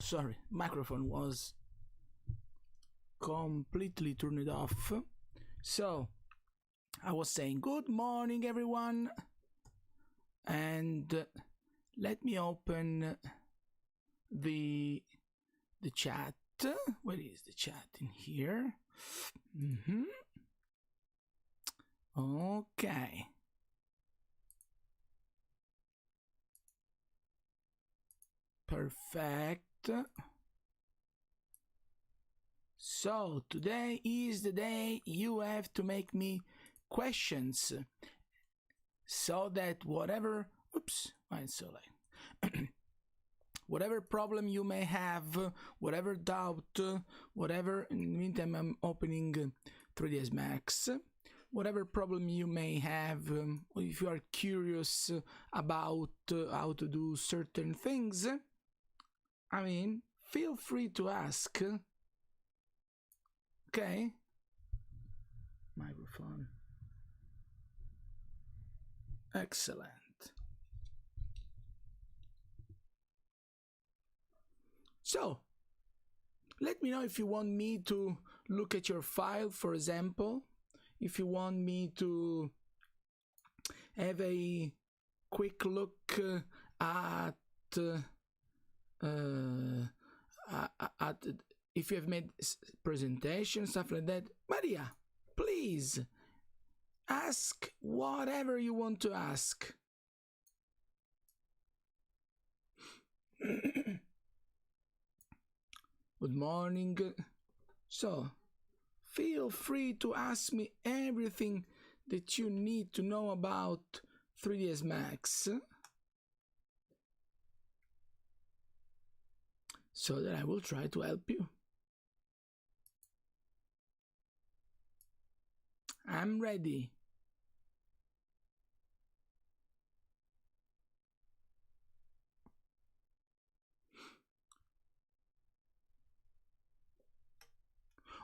Sorry, microphone was completely turned off. So I was saying good morning everyone, and let me open the chat. Where is the chat? In here. Okay. Perfect. So today is the day you have to make me questions, so that whatever, oops, why it's so late. Whatever problem you may have, whatever doubt, whatever, in the meantime I'm opening 3ds Max, whatever problem you may have, if you are curious about how to do certain things, I mean, feel free to ask. Okay? Microphone. Excellent. So, let me know if you want me to look at your file, for example, if you want me to have a quick look at if you have made presentations, stuff like that. Maria, please ask whatever you want to ask. Good morning. So, feel free to ask me everything that you need to know about 3ds Max, so that I will try to help you. I'm ready.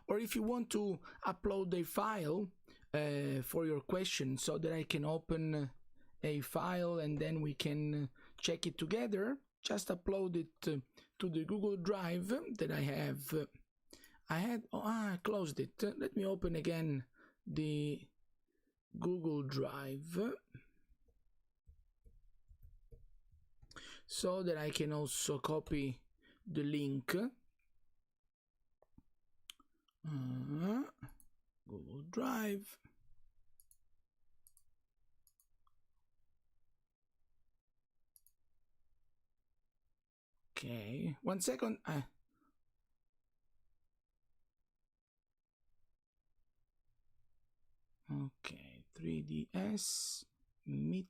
Or if you want to upload a file for your question, so that I can open a file and then we can check it together, just upload it to the Google Drive that I have. I closed it. Let me open again the Google Drive, so that I can also copy the link. Google Drive. Okay, 1 second. Okay, 3DS meet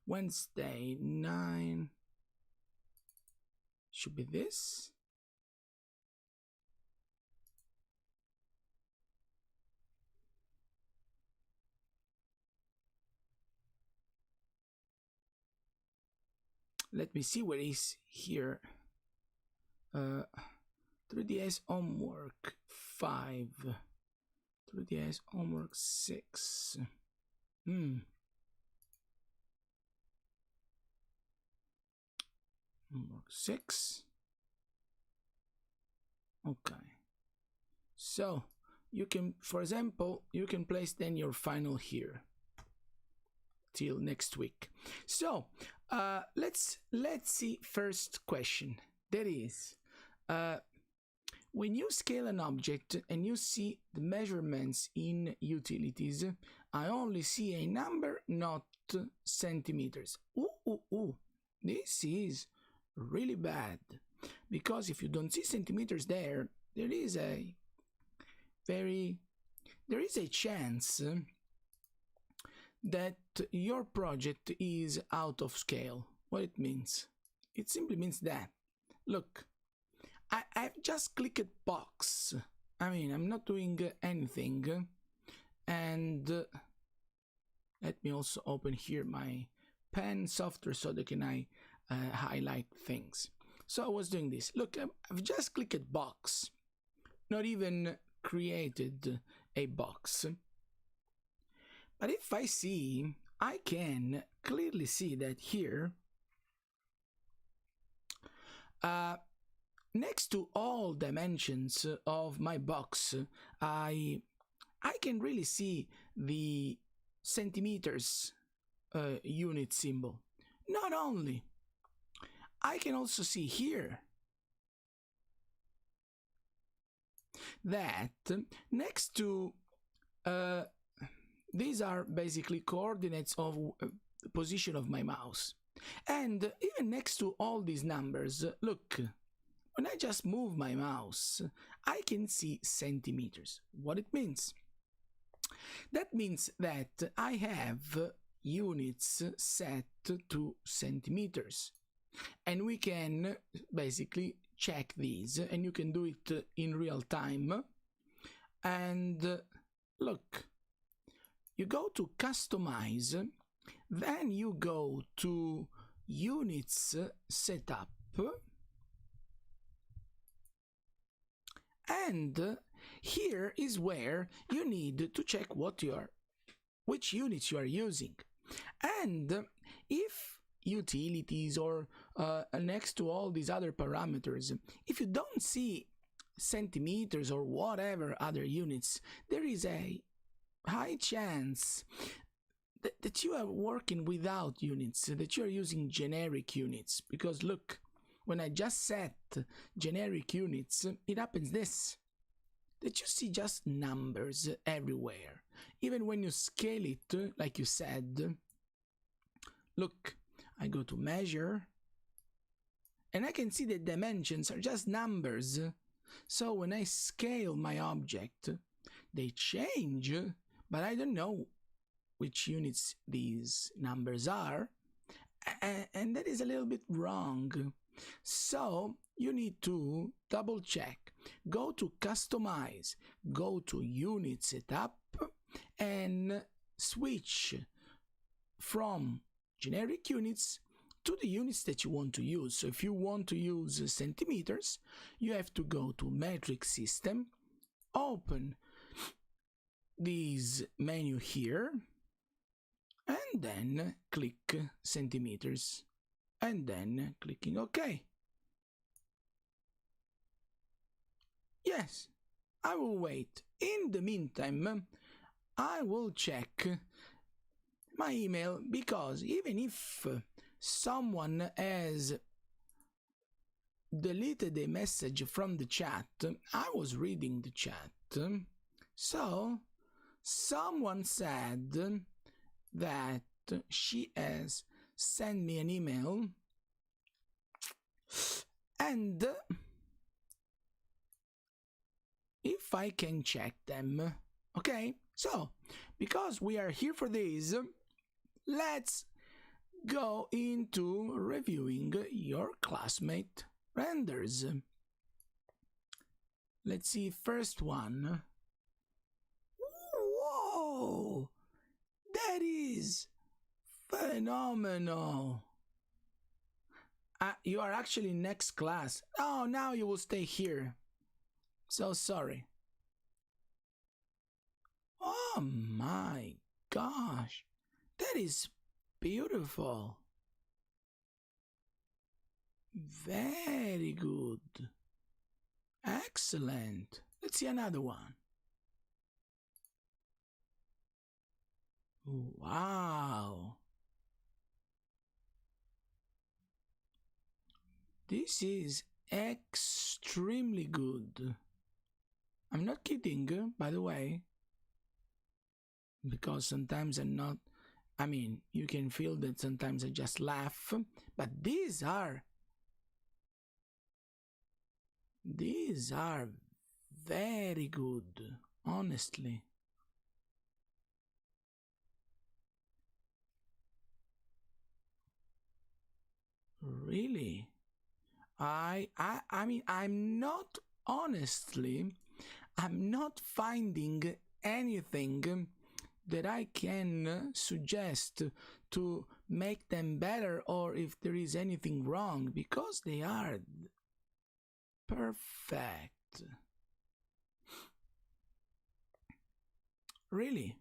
Wednesday 9. Should be this. Let me see what is here. 3DS homework 5. 3DS homework 6. Homework 6. Okay. So you can, for example, you can place then your final here till next week. So let's see first question. That is, when you scale an object and you see the measurements in utilities, I only see a number, not centimeters. Ooh, this is really bad, because if you don't see centimeters there is a chance that your project is out of scale. What it means? It simply means that, look, I've just clicked box. I mean, I'm not doing anything. And let me also open here my pen software so that I highlight things. So I was doing this. Look, I've just clicked box, not even created a box. But if I see, I can clearly see that here, next to all dimensions of my box, I can really see the centimeters unit symbol. Not only, I can also see here that next to these are basically coordinates of the position of my mouse. And even next to all these numbers, look, when I just move my mouse, I can see centimeters. What it means? That means that I have units set to centimeters. And we can basically check these, and you can do it in real time. And look, you go to customize, then you go to units setup, and here is where you need to check which units you are using. And if utilities or next to all these other parameters, if you don't see centimeters or whatever other units, there is a high chance that you are working without units, that you are using generic units. Because look, when I just set generic units, it happens this, that you see just numbers everywhere. Even when you scale it, like you said, look, I go to measure, and I can see the dimensions are just numbers. So when I scale my object, they change, but I don't know which units these numbers are, and that is a little bit wrong. So you need to double check. Go to customize, go to unit setup, and switch from generic units to the units that you want to use. So if you want to use centimeters, you have to go to metric system, open this menu here, and then click centimeters, and then clicking OK. Yes, I will wait. In the meantime, I will check my email, because even if someone has deleted a message from the chat, I was reading the chat. So someone said that she has sent me an email, and if I can check them. Okay, so because we are here for this, let's go into reviewing your classmate renders. Let's see, first one. Whoa! That is phenomenal. You are actually next class. Oh, now you will stay here. So sorry. Oh my gosh. That is beautiful. Very good. Excellent. Let's see another one. Wow. This is extremely good. I'm not kidding, by the way, because sometimes I'm not, I mean, you can feel that sometimes I just laugh, but these are very good, honestly. Really? I mean, I'm not finding anything that I can suggest to make them better, or if there is anything wrong, because they are perfect. Really.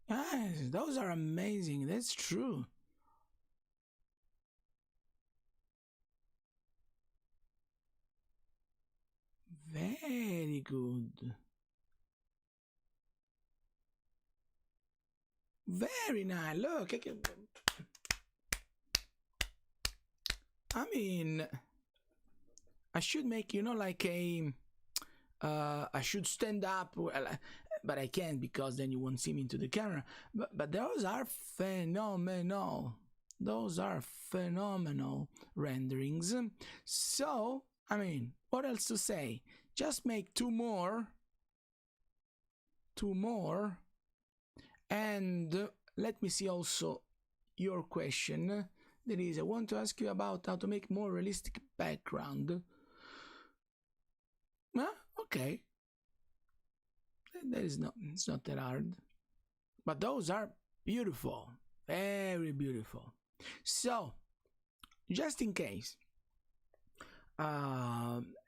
Yes, those are amazing. That's true. Very good. Very nice. Look, I mean, I should make, like I should stand up, but I can't because then you won't see me into the camera. But those are phenomenal. Those are phenomenal renderings. So, I mean, what else to say? Just make two more. And let me see also your question. That is, I want to ask you about how to make more realistic background. Huh? Okay. It's not that hard. But those are beautiful. Very beautiful. So, just in case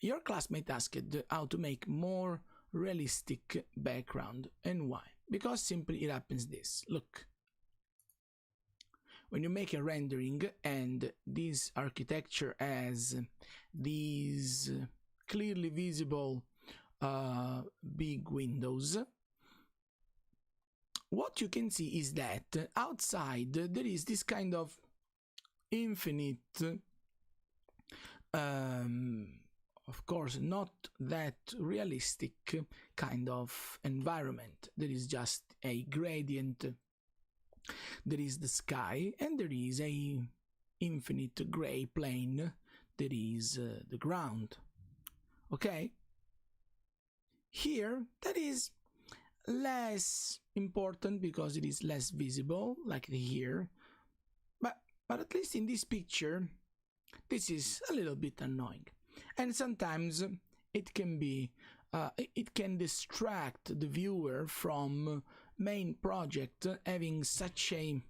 your classmate asked how to make more realistic background, and why? Because simply it happens this. Look. When you make a rendering and this architecture has these clearly visible big windows, what you can see is that outside there is this kind of infinite, of course not that realistic kind of environment. There is just a gradient. There is the sky, and there is a infinite gray plane. There is the ground. Okay? Here, that is less important because it is less visible, like here. But at least in this picture, this is a little bit annoying. And sometimes it can be, it can distract the viewer from main project having such a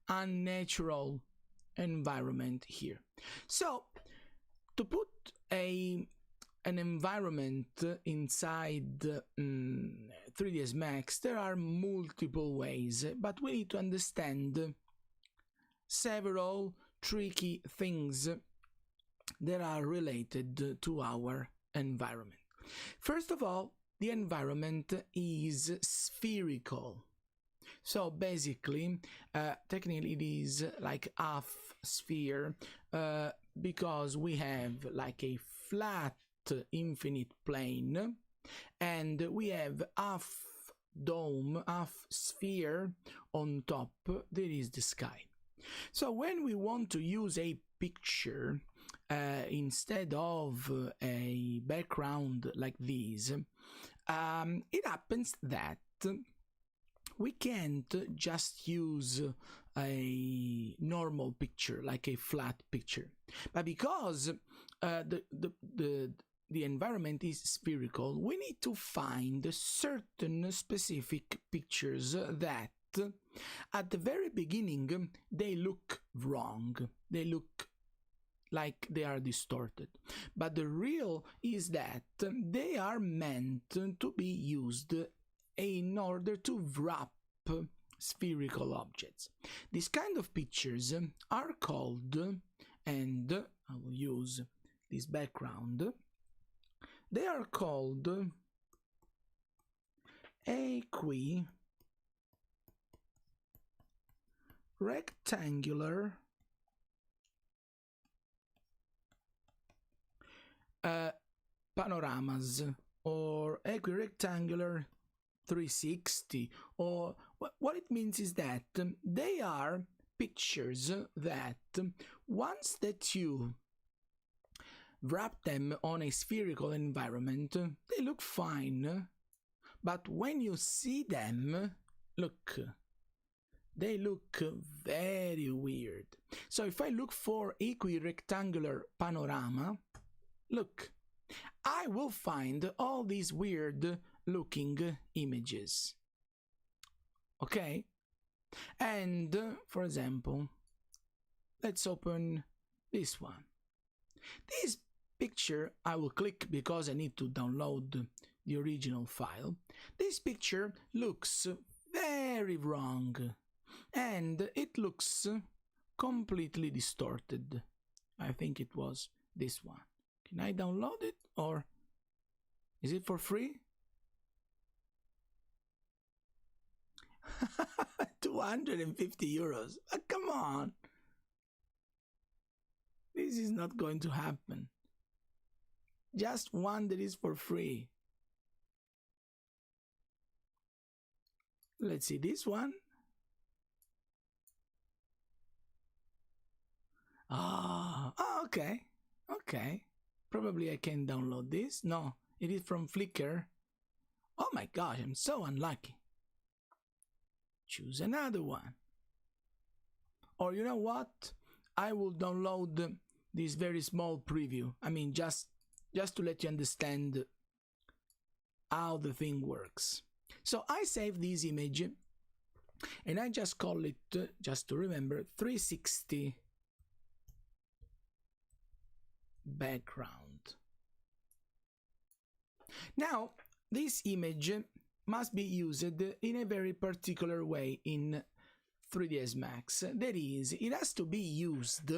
unnatural environment here. So to put an environment inside 3ds Max, there are multiple ways, but we need to understand several tricky things that are related to our environment. First of all, the environment is spherical. So basically, technically it is like half sphere, because we have like a flat infinite plane, and we have half dome, half sphere on top. There is the sky. So when we want to use a picture instead of a background like this, it happens that we can't just use a normal picture, like a flat picture, but because the environment is spherical, we need to find certain specific pictures that at the very beginning they look wrong, they look like they are distorted, but the real is that they are meant to be used in order to wrap spherical objects. These kind of pictures are called, and I will use this background, they are called equirectangular panoramas, or equirectangular 360, or what it means is that they are pictures that once that you wrap them on a spherical environment, they look fine, but when you see them, look, they look very weird. So if I look for equirectangular panorama, look, I will find all these weird looking images. Okay? And for example, let's open this one. This picture I will click because I need to download the original file. This picture looks very wrong and it looks completely distorted. I think it was this one. Can I download it or is it for free? 250 euros. Come on. This is not going to happen. Just one that is for free. Let's see this one. Okay. Okay. Probably I can download this. No, it is from Flickr. Oh my gosh, I'm so unlucky. Choose another one. Or you know what? I will download this very small preview. I mean, just to let you understand how the thing works. So I save this image and I just call it, just to remember, 360 background. Now, this image must be used in a very particular way in 3ds Max. That is, it has to be used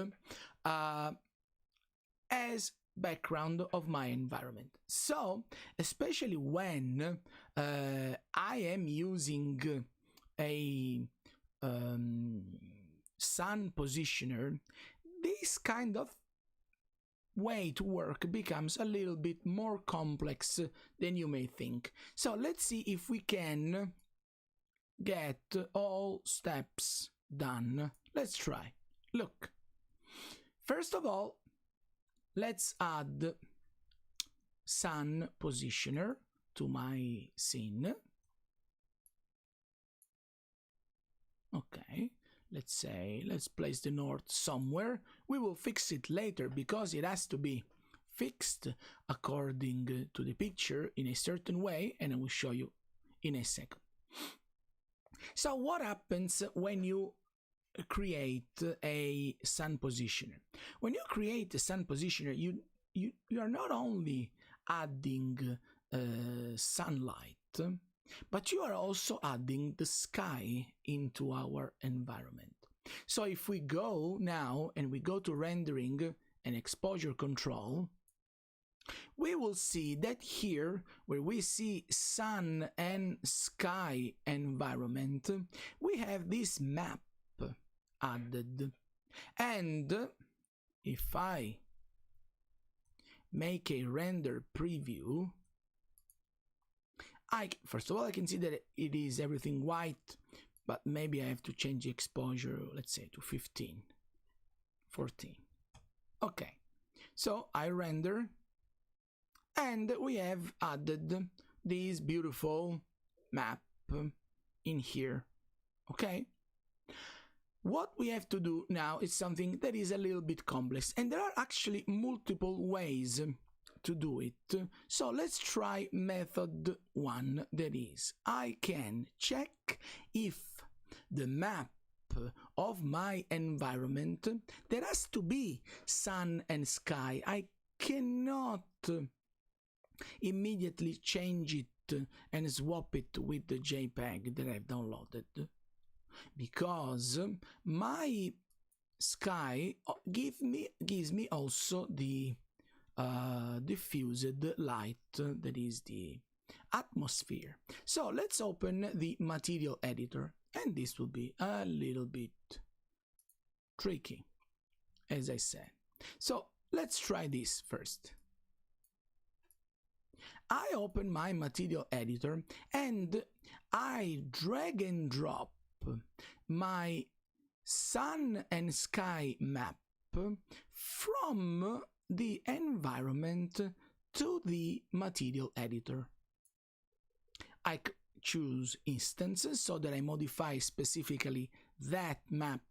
as background of my environment. So, especially when I am using a sun positioner, this kind of way to work becomes a little bit more complex than you may think. So let's see if we can get all steps done. Let's try. Look, first of all, let's add sun positioner to my scene. Okay, let's say, let's place the north somewhere. We will fix it later because it has to be fixed according to the picture in a certain way, and I will show you in a second. So what happens when you create a sun positioner? When you create a sun positioner, you are not only adding sunlight, but you are also adding the sky into our environment. So if we go now and we go to rendering and exposure control, we will see that here, where we see sun and sky environment, we have this map added. And if I make a render preview, first of all, I can see that it is everything white, but maybe I have to change the exposure, let's say to 15, 14. Okay, so I render, and we have added this beautiful map in here. Okay, what we have to do now is something that is a little bit complex, and there are actually multiple ways to do it. So let's try method 1, that is, I can check if the map of my environment, there has to be sun and sky. I cannot immediately change it and swap it with the JPEG that I've downloaded, because my sky gives me also the diffused light, that is the atmosphere. So let's open the material editor, and this will be a little bit tricky, as I said. So let's try this first. I open my material editor and I drag and drop my sun and sky map from the environment to the material editor. I choose instances so that I modify specifically that map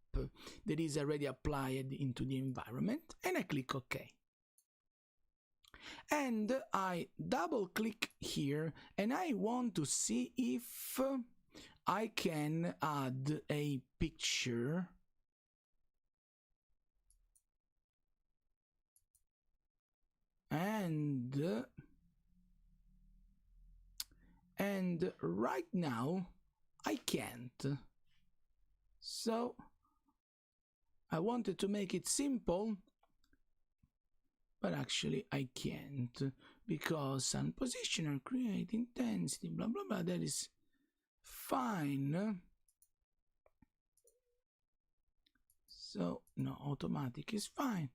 that is already applied into the environment, and I click OK. And I double click here, and I want to see if I can add a picture. And right now I can't. So I wanted to make it simple, but actually I can't, because sun positioner, create intensity, blah blah blah, that is fine. So no, automatic is fine.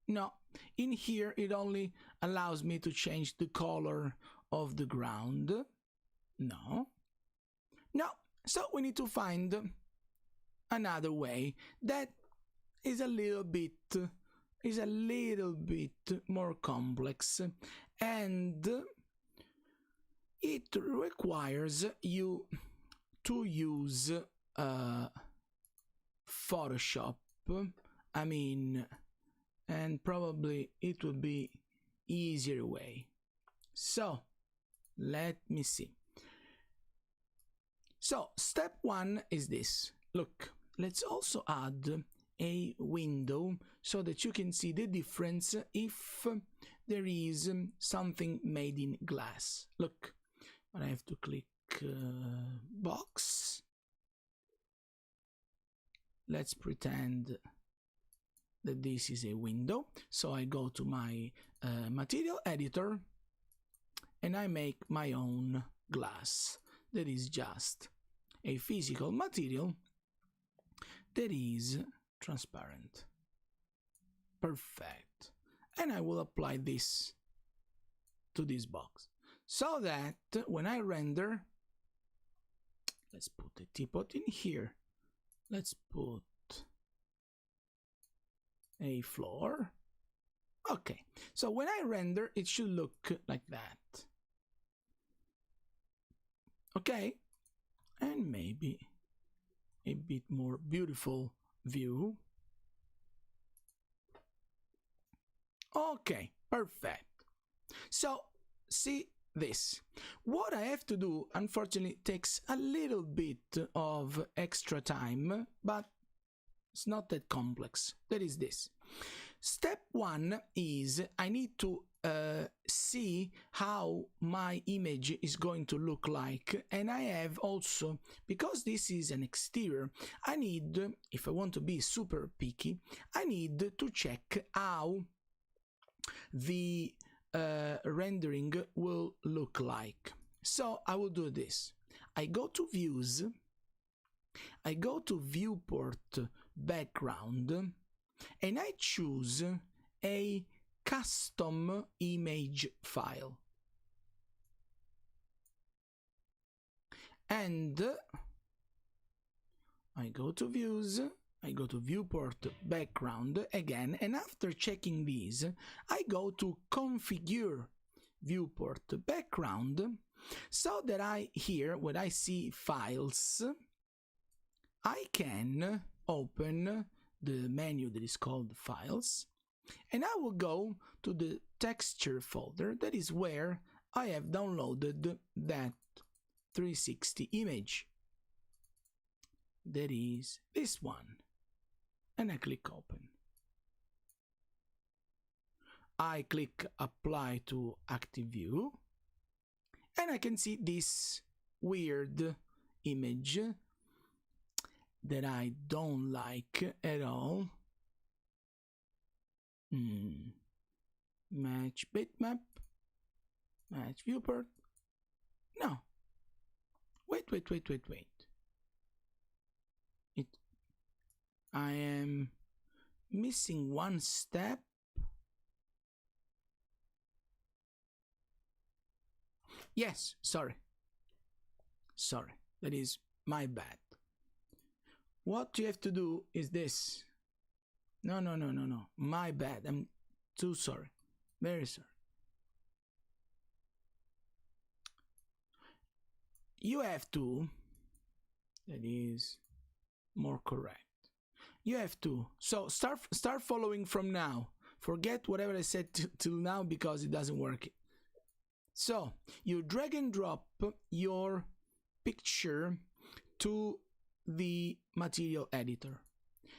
No, in here it only allows me to change the color of the ground. No. So we need to find another way that is a little bit more complex, and it requires you to use Photoshop. I mean, and probably it would be easier way. So let me see. So step one is this. Look, let's also add a window so that you can see the difference if there is something made in glass. Look, I have to click box. Let's pretend that this is a window. So I go to my material editor and I make my own glass that is just a physical material that is transparent. Perfect. And I will apply this to this box so that when I render, let's put a teapot in here. Let's put a floor. Okay, so when I render, it should look like that. Okay, and maybe a bit more beautiful view. Okay, perfect. So see this. What I have to do, unfortunately, takes a little bit of extra time, but it's not that complex. That is this. Step one is I need to see how my image is going to look like, and I have also, because this is an exterior, I need, if I want to be super picky, I need to check how the rendering will look like. So I will do this. I go to views, I go to viewport background, and I choose a custom image file. And I go to views, I go to viewport background again, and after checking these, I go to configure viewport background, so that here, when I see files, I can open the menu that is called files, and I will go to the texture folder. That is where I have downloaded that 360 image. That is this one. And I click open. I click apply to active view, and I can see this weird image that I don't like at all. Match bitmap, match viewport. No. Wait. I am missing one step. Yes, sorry, that is my bad. What you have to do is this. No, my bad. I'm too sorry, very sorry. You have to that is more correct. You have to, so start following from now. Forget whatever I said till now because it doesn't work. So you drag and drop your picture to the material editor.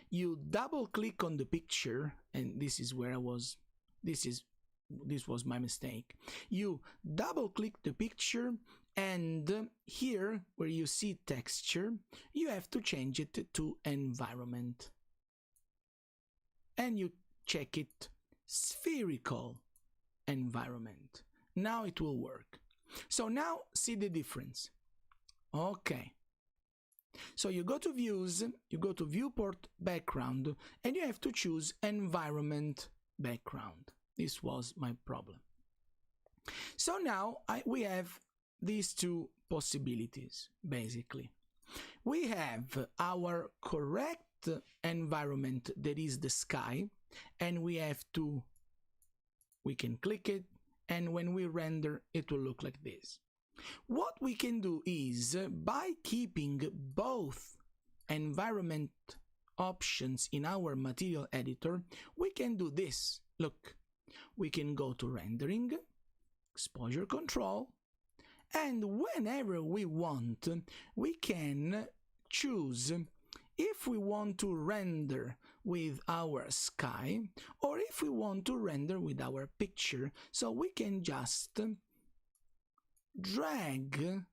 You double click on the picture, and this is where I was, this was my mistake. You double click the picture, and here where you see texture, you have to change it to environment. And you check it spherical environment. Now it will work. So now see the difference. Okay. So you go to views, you go to viewport background, and you have to choose environment background. This was my problem. So now we have these two possibilities, basically. We have our correct environment, that is the sky, and we can click it, and when we render, it will look like this. What we can do is, by keeping both environment options in our material editor, we can do this. Look, we can go to rendering, exposure control, and whenever we want, we can choose if we want to render with our sky or if we want to render with our picture. So we can just drag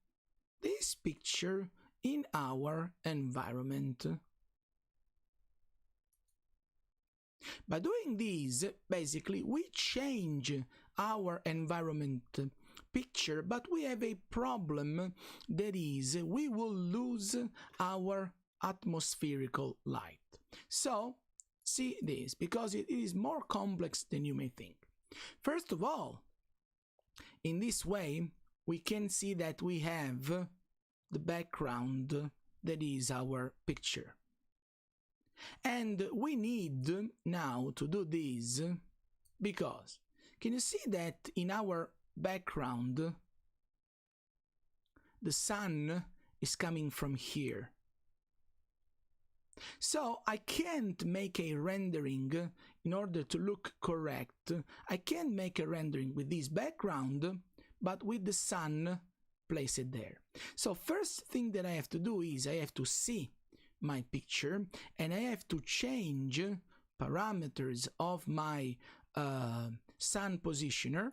this picture in our environment. By doing this, basically we change our environment picture, but we have a problem, that is, we will lose our atmospherical light. So see this, because it is more complex than you may think. First of all, in this way we can see that we have the background, that is our picture, and we need now to do this because can you see that in our background the sun is coming from here? So I can't make a rendering in order to look correct. I can't make a rendering with this background, but with the sun placed there. So first thing that I have to do is I have to see my picture, and I have to change parameters of my sun positioner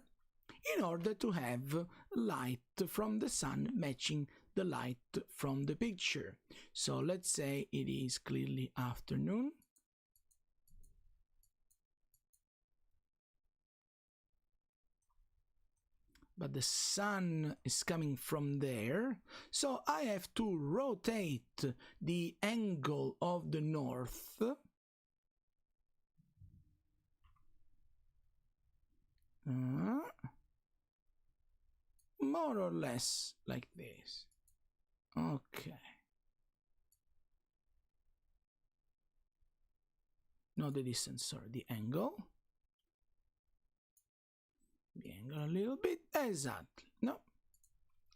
in order to have light from the sun matching the light from the picture. So let's say it is clearly afternoon. But the sun is coming from there, so I have to rotate the angle of the north more or less like this. Okay. Not the distance, sorry, the angle. The angle a little bit, exactly. No,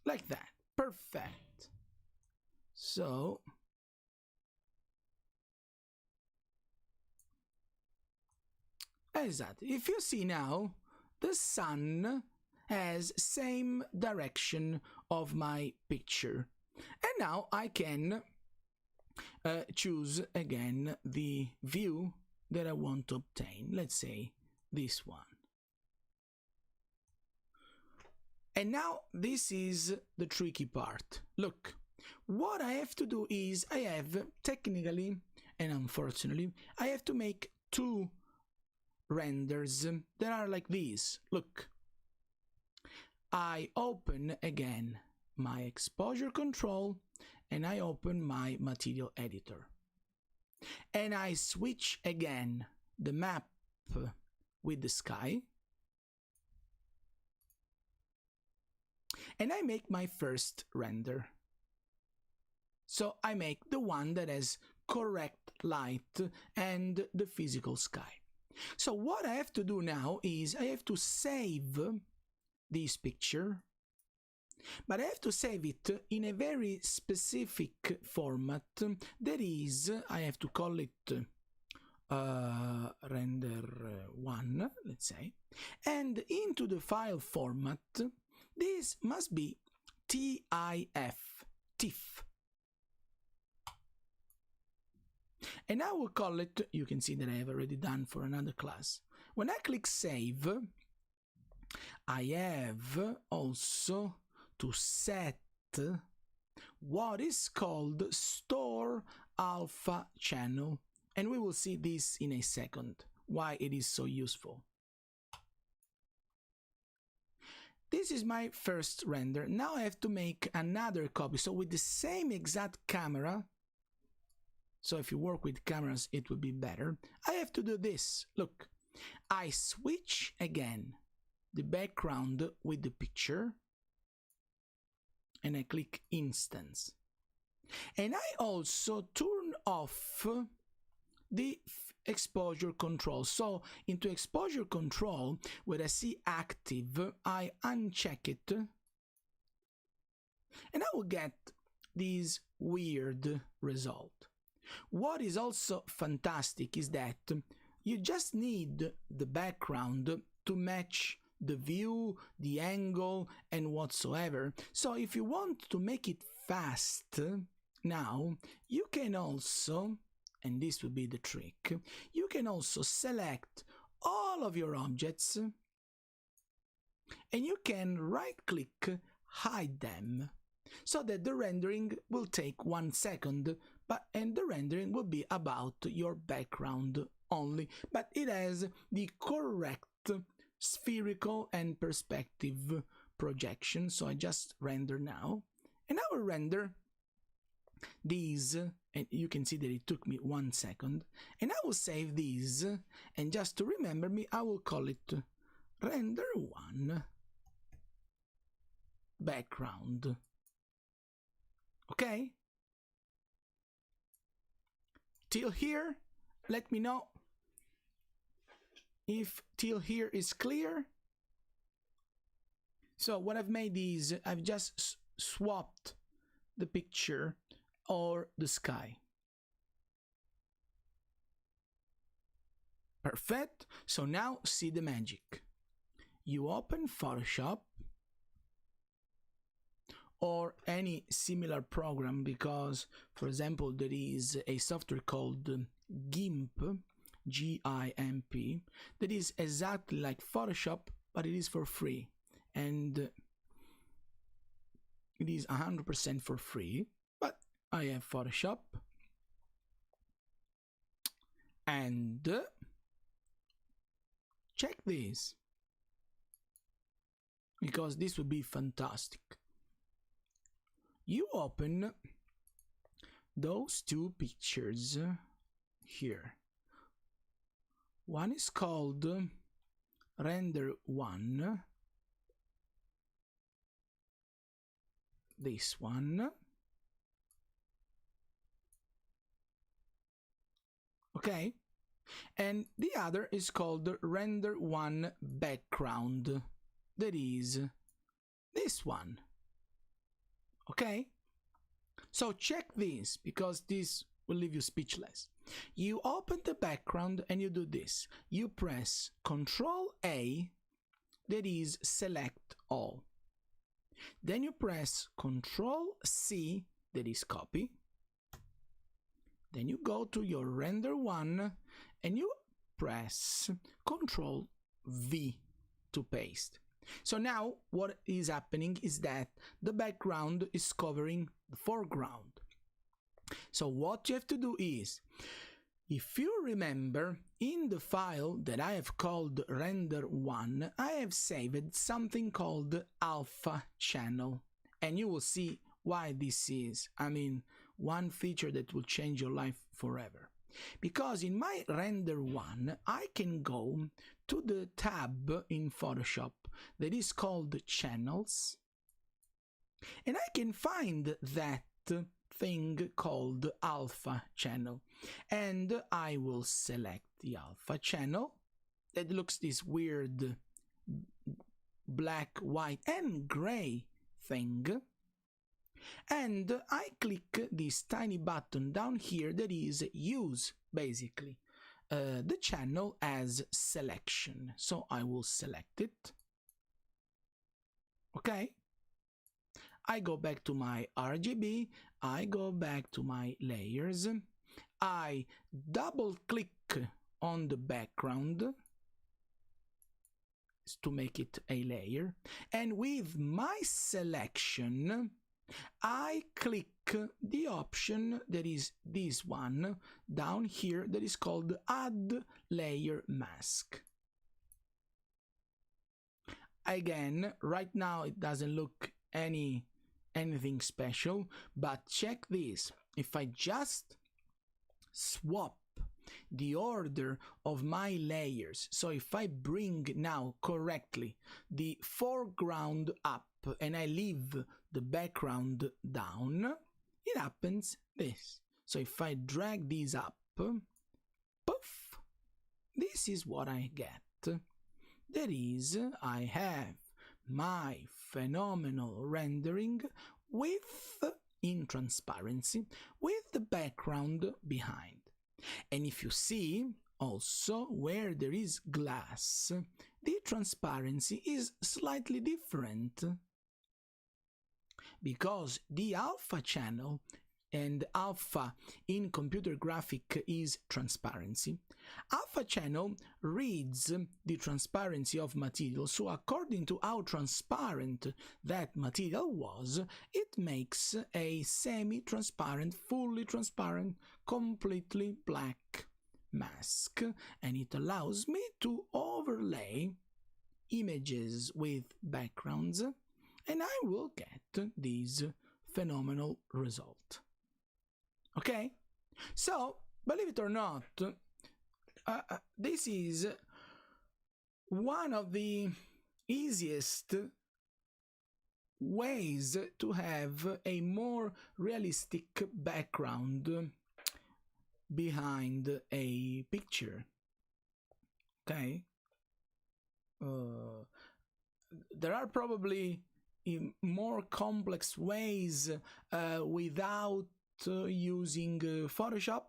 like that. Perfect. So exactly. If you see now, the sun has same direction of my picture, and now I can choose again the view that I want to obtain. Let's say this one. And now this is the tricky part. Look, what I have to do is I have technically and unfortunately I have to make two renders that are like these. Look, I open again my exposure control and I open my material editor, and I switch again the map with the sky, and I make my first render. So I make the one that has correct light and the physical sky. So what I have to do now is I have to save this picture but I have to save it in a very specific format. That is, I have to call it render1, let's say, and into the file format, this must be TIFF. And I will call it, you can see that I have already done for another class. When I click save, I have also to set what is called store alpha channel. And we will see this in a second, why it is so useful. This is my first render. Now I have to make another copy. So with the same exact camera, so if you work with cameras, it will be better. I have to do this. Look, I switch again the background with the picture, and I click instance. And I also turn off the exposure control. So into exposure control, where I see active, I uncheck it, and I will get this weird result. What is also fantastic is that you just need the background to match the view, the angle, and whatsoever. So if you want to make it fast now, you can also, and this will be the trick, you can also select all of your objects and you can right click, hide them, so that the rendering will take 1 second, and the rendering will be about your background only, but it has the correct spherical and perspective projection. So I just render now, and I will render these, and you can see that it took me 1 second, and I will save these, and just to remember me, I will call it render1 background. Okay? Till here, let me know if till here is clear. So what I've made is I've just swapped the picture or the sky. Perfect. So now see the magic. You open Photoshop or any similar program, because for example there is a software called GIMP, G-I-M-P, that is exactly like Photoshop, but it is for free, and it is 100% for free. But I have Photoshop, and check this, because this would be fantastic. You open those two pictures here. One is called render1, this one, okay, and the other is called render1 background, that is this one. Okay, so check this, because this will leave you speechless. You open the background and you do this. You press Ctrl A, that is select all. Then you press Ctrl C, that is copy. Then you go to your render1 and you press Ctrl V to paste. So now what is happening is that the background is covering the foreground. So what you have to do is, if you remember, in the file that I have called render1, I have saved something called alpha channel, and you will see why this is, I mean, one feature that will change your life forever. Because in my render1, I can go to the tab in Photoshop that is called channels, and I can find that thing called alpha channel, and I will select the alpha channel that looks this weird black, white and gray thing, and I click this tiny button down here that is use, basically, the channel as selection. So I will select it. Okay. I go back to my RGB, I go back to my layers, I double click on the background to make it a layer, and with my selection I click the option that is this one down here that is called Add Layer Mask. Again, right now it doesn't look anything special, but check this. If I just swap the order of my layers, so if I bring now correctly the foreground up and I leave the background down, it happens this. So if I drag these up, poof, this is what I get. That is, I have my phenomenal rendering with in transparency with the background behind. And if you see also where there is glass, the transparency is slightly different because the alpha channel, and alpha in computer graphic is transparency. Alpha channel reads the transparency of material, so according to how transparent that material was, it makes a semi-transparent, fully transparent, completely black mask, and it allows me to overlay images with backgrounds, and I will get this phenomenal result. Okay, so believe it or not, this is one of the easiest ways to have a more realistic background behind a picture. Okay, there are probably more complex ways without using Photoshop,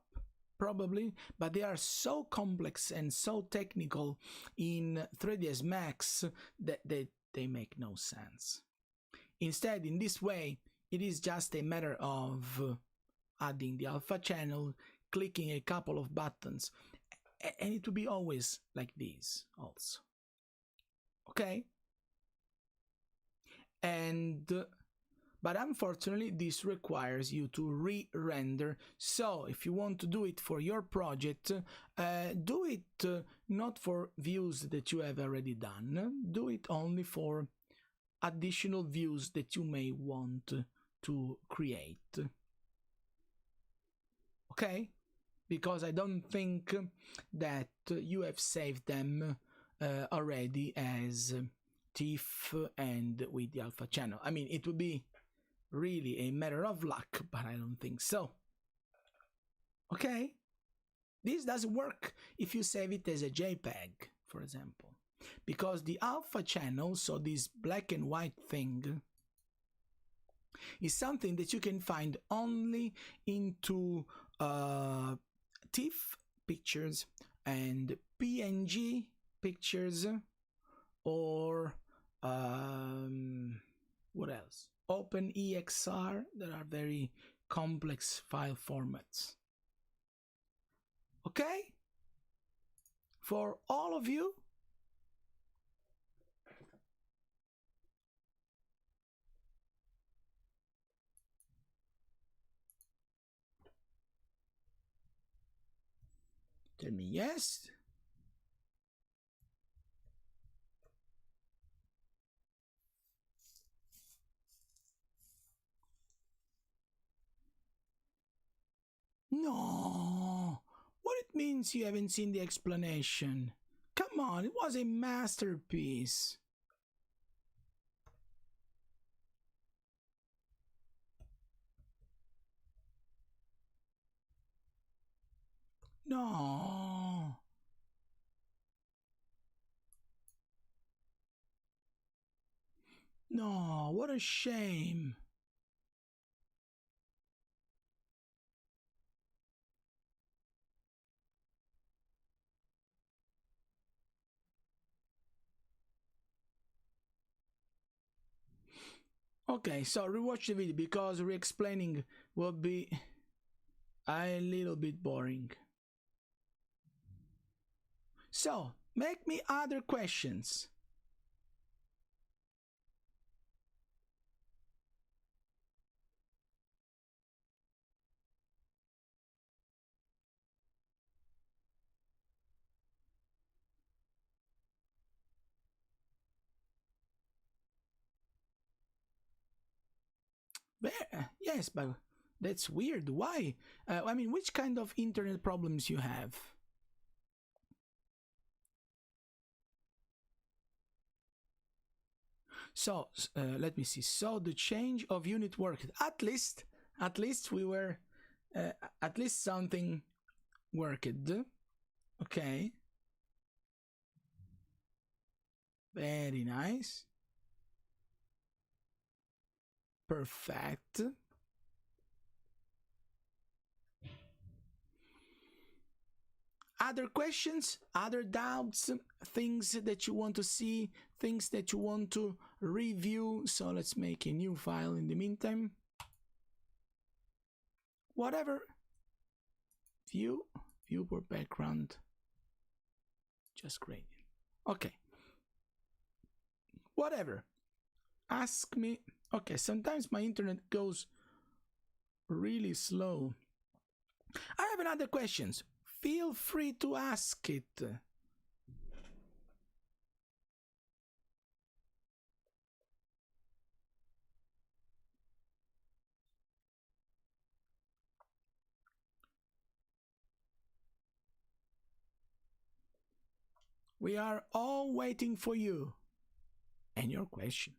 probably, but they are so complex and so technical in 3ds Max that they make no sense. Instead, in this way, it is just a matter of adding the alpha channel, clicking a couple of buttons, and it will be always like this also. Okay? But unfortunately, this requires you to re-render. So if you want to do it for your project, do it not for views that you have already done. Do it only for additional views that you may want to create. Okay? Because I don't think that you have saved them already as TIFF and with the alpha channel. I mean, it would be really a matter of luck, but I don't think so. Okay? This doesn't work if you save it as a JPEG, for example, because the alpha channel, so this black and white thing, is something that you can find only into TIFF pictures and PNG pictures, or what else? OpenEXR, that are very complex file formats. Okay? For all of you, tell me yes. No! What it means you haven't seen the explanation? Come on, it was a masterpiece. No! No, what a shame. Okay, so rewatch the video because re-explaining will be a little bit boring. So, make me other questions. Yes, but that's weird. Why? I mean, which kind of internet problems you have? So let me see. So the change of unit worked. At least we were, at least something worked. Okay. Very nice. Perfect. Other questions, other doubts, things that you want to see, things that you want to review. So let's make a new file in the meantime. Whatever. Viewport background. Just great. Okay. Whatever. Ask me. Okay, sometimes my internet goes really slow. I have another questions. Feel free to ask it. We are all waiting for you and your questions.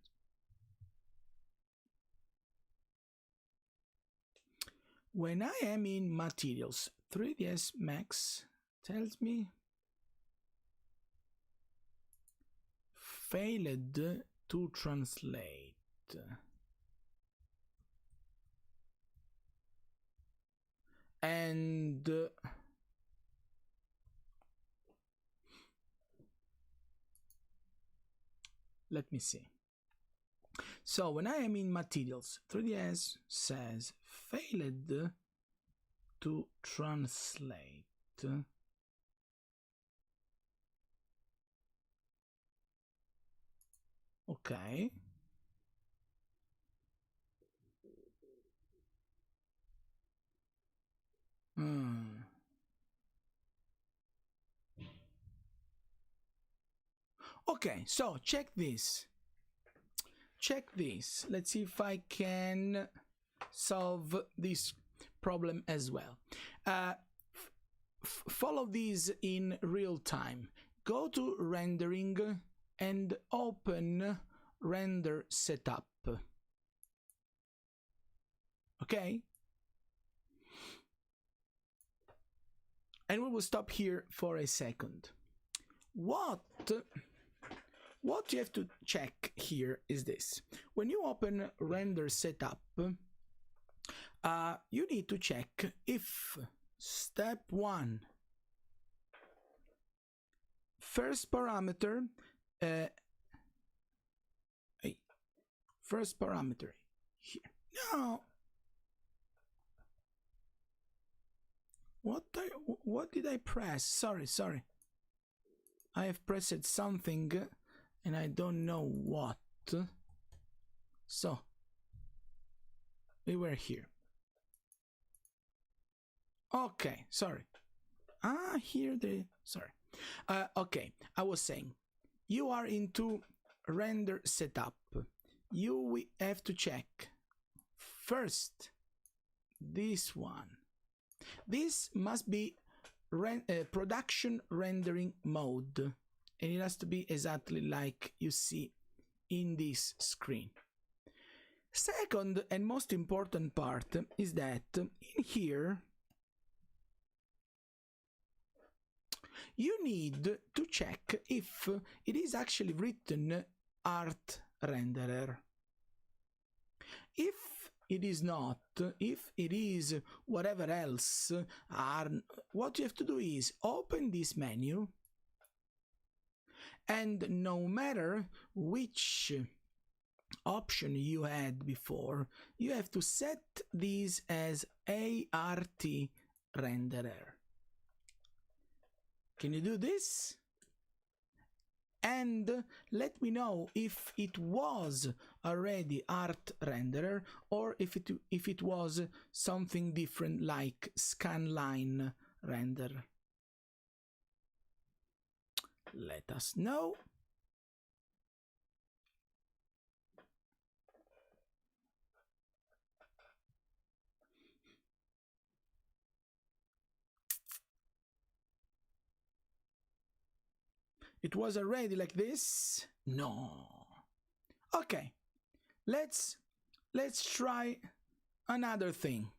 When I am in materials, 3ds Max tells me failed to translate. And let me see. So when I am in materials, 3ds says failed to translate. Okay. Okay, so check this. Check this. Let's see if I can solve this problem as well. Follow these in real time. Go to rendering and open render setup. Okay? And we will stop here for a second. What you have to check here is this. When you open render setup, you need to check if step 1, first parameter, first parameter here. No. What did I press? Sorry. I have pressed something and I don't know what. So we were here. Okay, sorry. Sorry. Okay, I was saying, you are into render setup. You have to check first this one. This must be production rendering mode, and it has to be exactly like you see in this screen. Second and most important part is that in here you need to check if it is actually written art renderer. If it is not, if it is whatever else, what you have to do is open this menu, and no matter which option you had before, you have to set these as ART renderer. Can you do this? And let me know if it was already art renderer or if it was something different like scanline render. Let us know. It was already like this? No. Okay. Let's try another thing.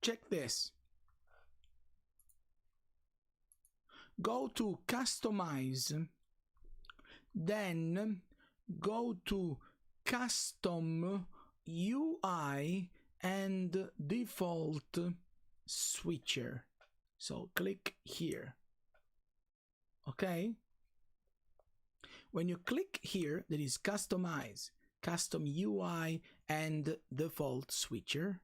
Check this. Go to customize, then go to custom UI and default switcher. So click here. Okay? When you click here, there is customize, custom UI and default switcher.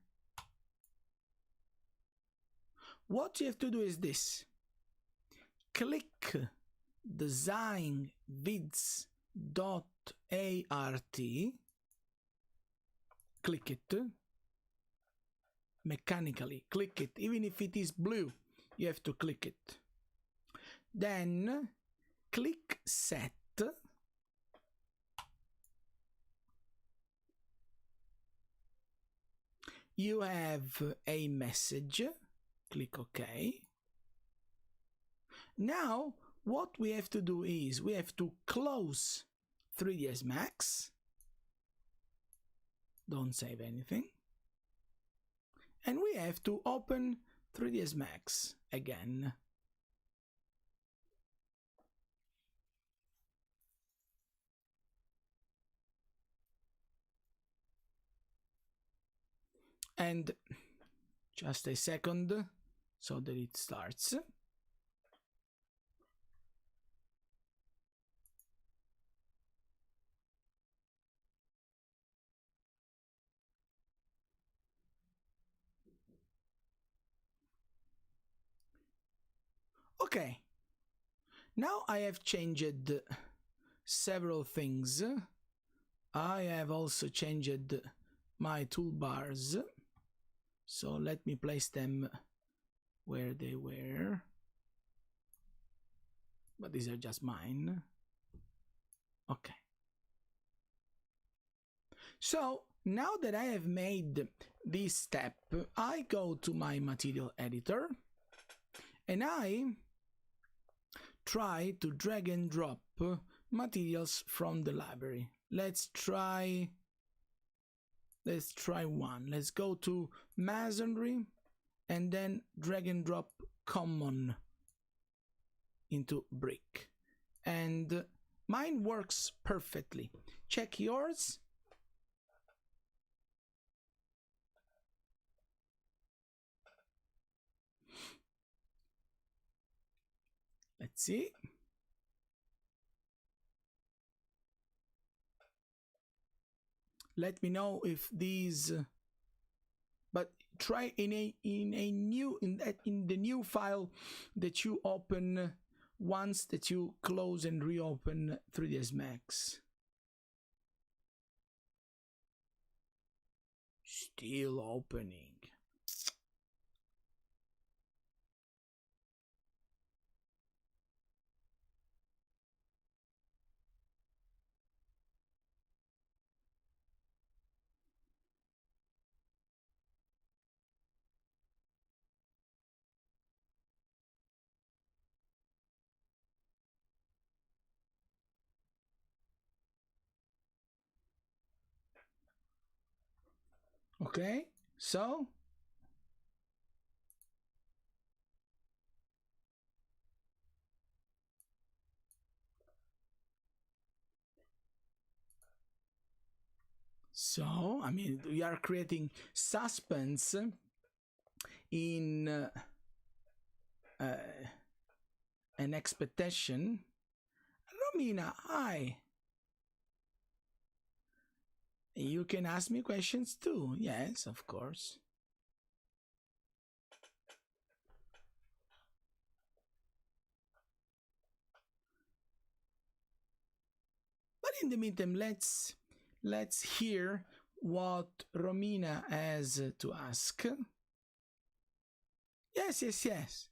What you have to do is this. Click design vids.art, click it mechanically, click it, even if it is blue, you have to click it. Then click set. You have a message, click OK. Now, what we have to do is we have to close 3ds Max. Don't save anything. And we have to open 3ds Max again. And just a second so that it starts. Okay, now I have changed several things. I have also changed my toolbars, so let me place them where they were, but these are just mine. Okay, so now that I have made this step, I go to my material editor and I try to drag and drop materials from the library. Let's try one. Let's go to masonry and then drag and drop common into brick. And mine works perfectly. Check yours. Let's see. Let me know if these, but try in the new file that you open once that you close and reopen 3ds Max. Still opening. Okay, so So, I mean, we are creating suspense in an expectation. Romina, hi. You can ask me questions too. Yes, of course. But in the meantime, let's hear what Romina has to ask. Yes, yes, yes.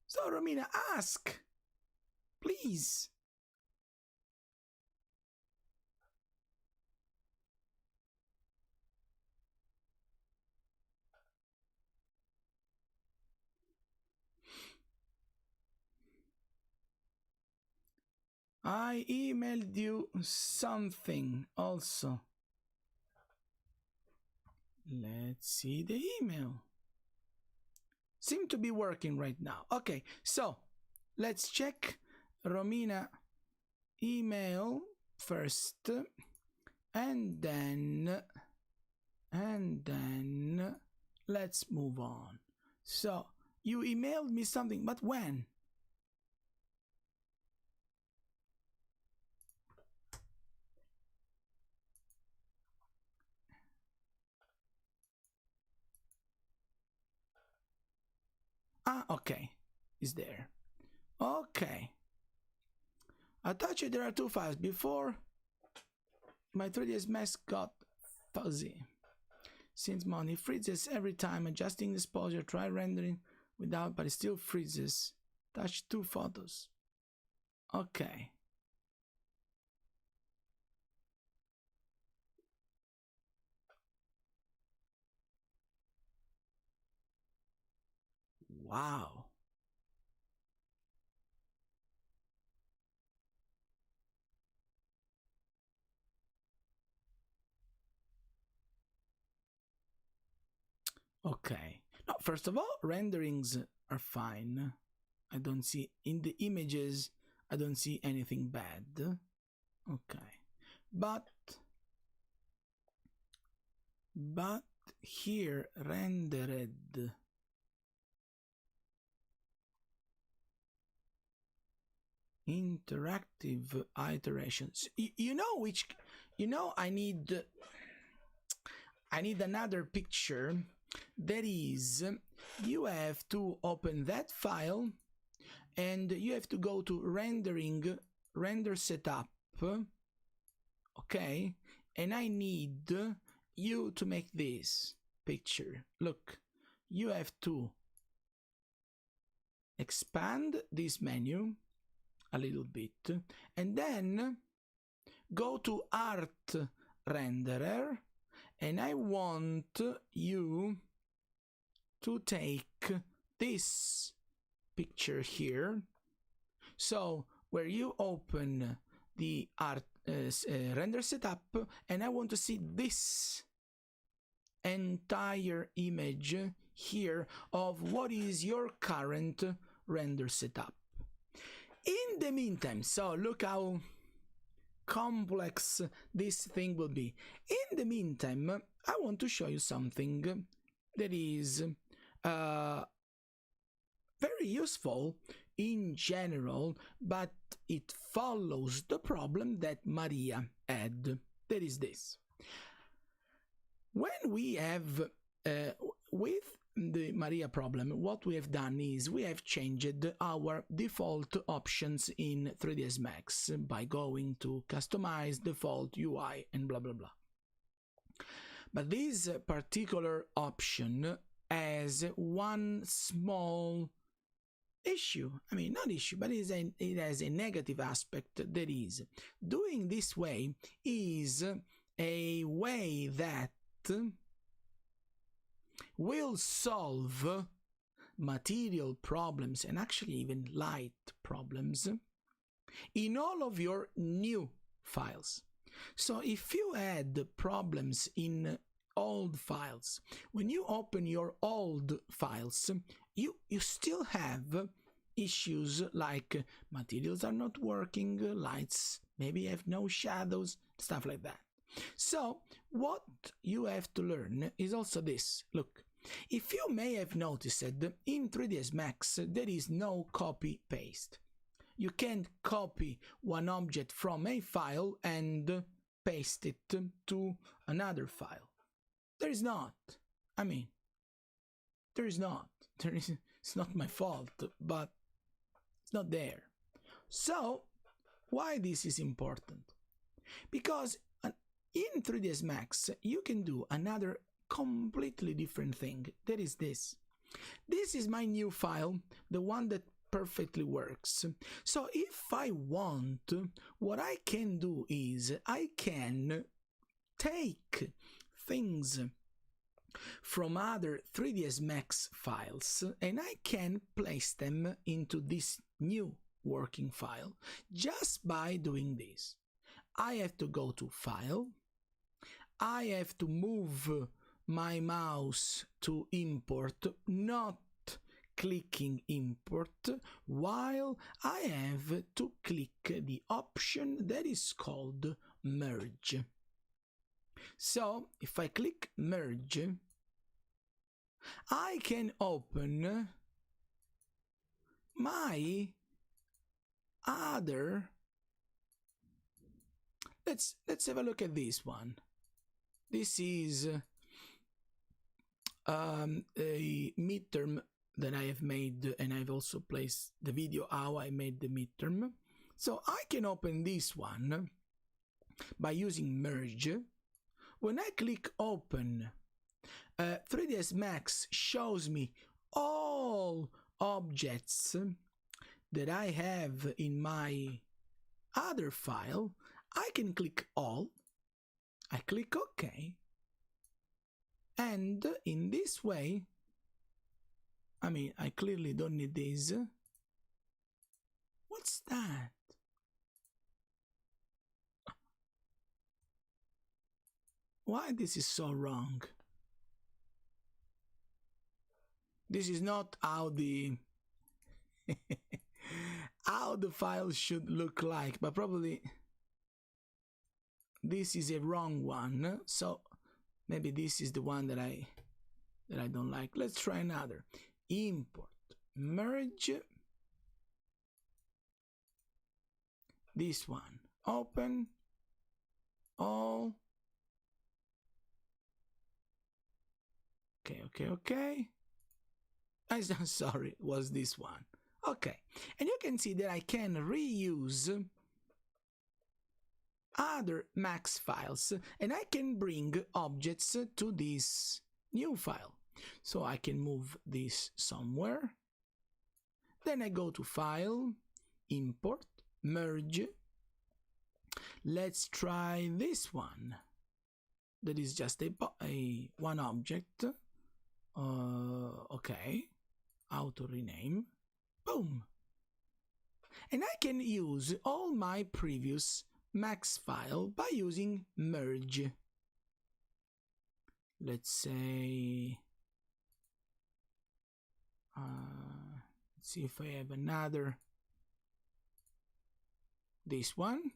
So, Romina, ask, please. I emailed you something also. Let's see the email. Seem to be working right now. Okay, so let's check Romina email first, and then let's move on. So you emailed me something, but when? Ah, okay, is there. Okay. I thought you there are two files. Before, my 3ds Max got fuzzy. Since Money freezes every time adjusting the exposure, try rendering without, but it still freezes. Touch 2 photos. Okay. Wow. Okay. No, first of all, renderings are fine. I don't see in the images, I don't see anything bad. Okay. But here rendered interactive iterations. You know I need another picture. That is, you have to open that file and you have to go to render setup. Okay, and I need you to make this picture. Look, you have to expand this menu a little bit and then go to art renderer, and I want you to take this picture here. So where you open the art render setup, and I want to see this entire image here of what is your current render setup. In the meantime, so look how complex this thing will be. In the meantime, I want to show you something that is very useful in general, but it follows the problem that Maria had. That is this. When we have with the Maria problem, what we have done is we have changed our default options in 3ds Max by going to customize default UI and blah blah blah. But this particular option has one small issue. I mean, not issue, but it has a negative aspect. That is, doing this way is a way that will solve material problems and actually even light problems in all of your new files. So if you had problems in old files, when you open your old files, you still have issues like materials are not working, lights maybe have no shadows, stuff like that. So what you have to learn is also this. Look, if you may have noticed, in 3ds Max there is no copy paste. You can't copy one object from a file and paste it to another file. There is not. I mean, there is not. It's not my fault, but it's not there. So why this is important? Because in 3ds Max you can do another completely different thing. That is this. This is my new file, the one that perfectly works. So if I want, what I can do is I can take things from other 3ds Max files and I can place them into this new working file just by doing this. I have to go to File, I have to move my mouse to import, not clicking import, while I have to click the option that is called merge. So if I click merge, I can open my other. Let's have a look at this one. This is a midterm that I have made, and I've also placed the video how I made the midterm. So I can open this one by using merge. When I click open, 3ds Max shows me all objects that I have in my other file. I can click all, I click OK, and in this way, I mean, I clearly don't need this. What's that? Why this is so wrong? This is not how the how the file should look like, but probably this is a wrong one. So maybe this is the one that I don't like. Let's try another. Import, merge, this one, open, all. Okay. I'm sorry, it was this one. Okay, and you can see that I can reuse other Max files and I can bring objects to this new file. So I can move this somewhere. Then I go to File, Import, Merge. Let's try this one. That is just a one object. Okay, auto rename, boom, and I can use all my previous Max file by using merge. Let's say, let's see if I have another, this one.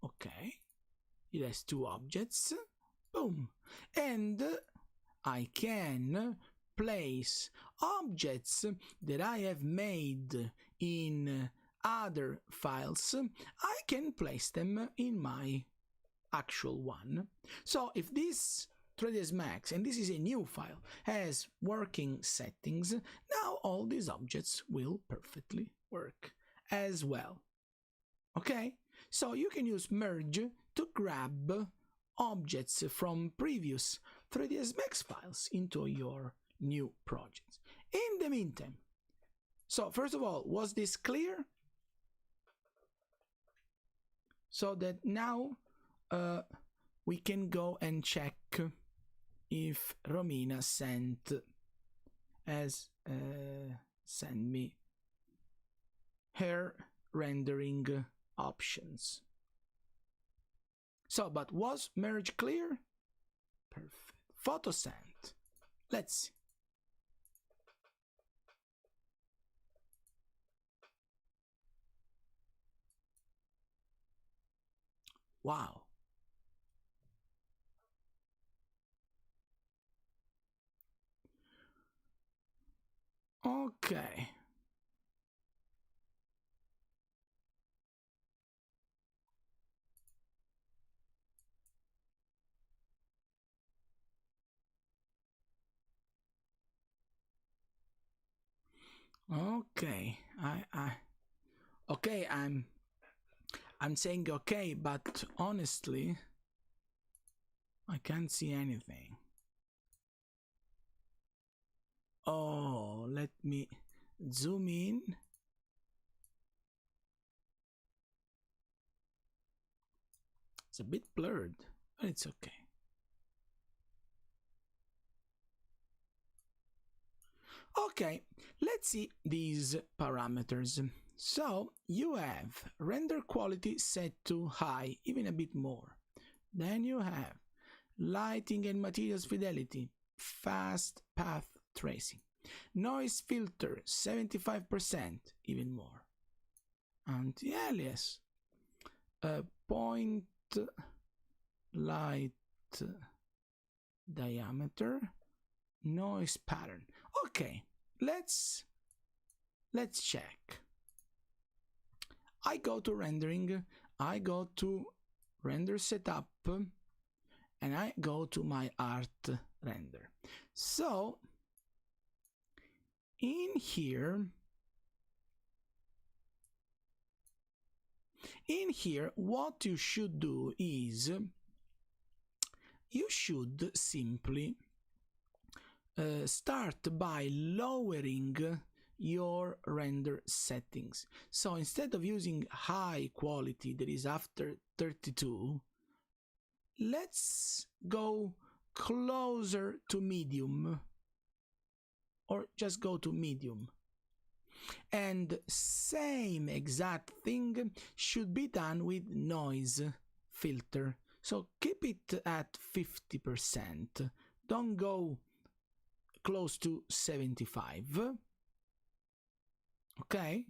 Okay, it has two objects, boom, and I can place objects that I have made in other files. I can place them in my actual one. So if this 3ds Max, and this is a new file, has working settings, now all these objects will perfectly work as well. Okay, so you can use merge to grab objects from previous 3ds Max files into your new projects. In the meantime, so first of all, was this clear? So that now we can go and check if Romina sent me her rendering options. So, but was merge clear? Perfect. Photo sent. Let's see. Wow. Okay. Okay. Okay, I'm saying okay, but honestly, I can't see anything. Oh, let me zoom in. It's a bit blurred, but it's okay. Okay, let's see these parameters. So you have render quality set to high, even a bit more. Then you have lighting and materials fidelity, fast path tracing, noise filter 75%, even more, anti-alias, point light diameter, noise pattern. Okay, let's check. I go to rendering, I go to render setup, and I go to my art render. So in here, what you should do is you should simply start by lowering your render settings. So instead of using high quality that is after 32, let's go closer to medium, or just go to medium. And same exact thing should be done with noise filter. So keep it at 50%. Don't go close to 75. Okay,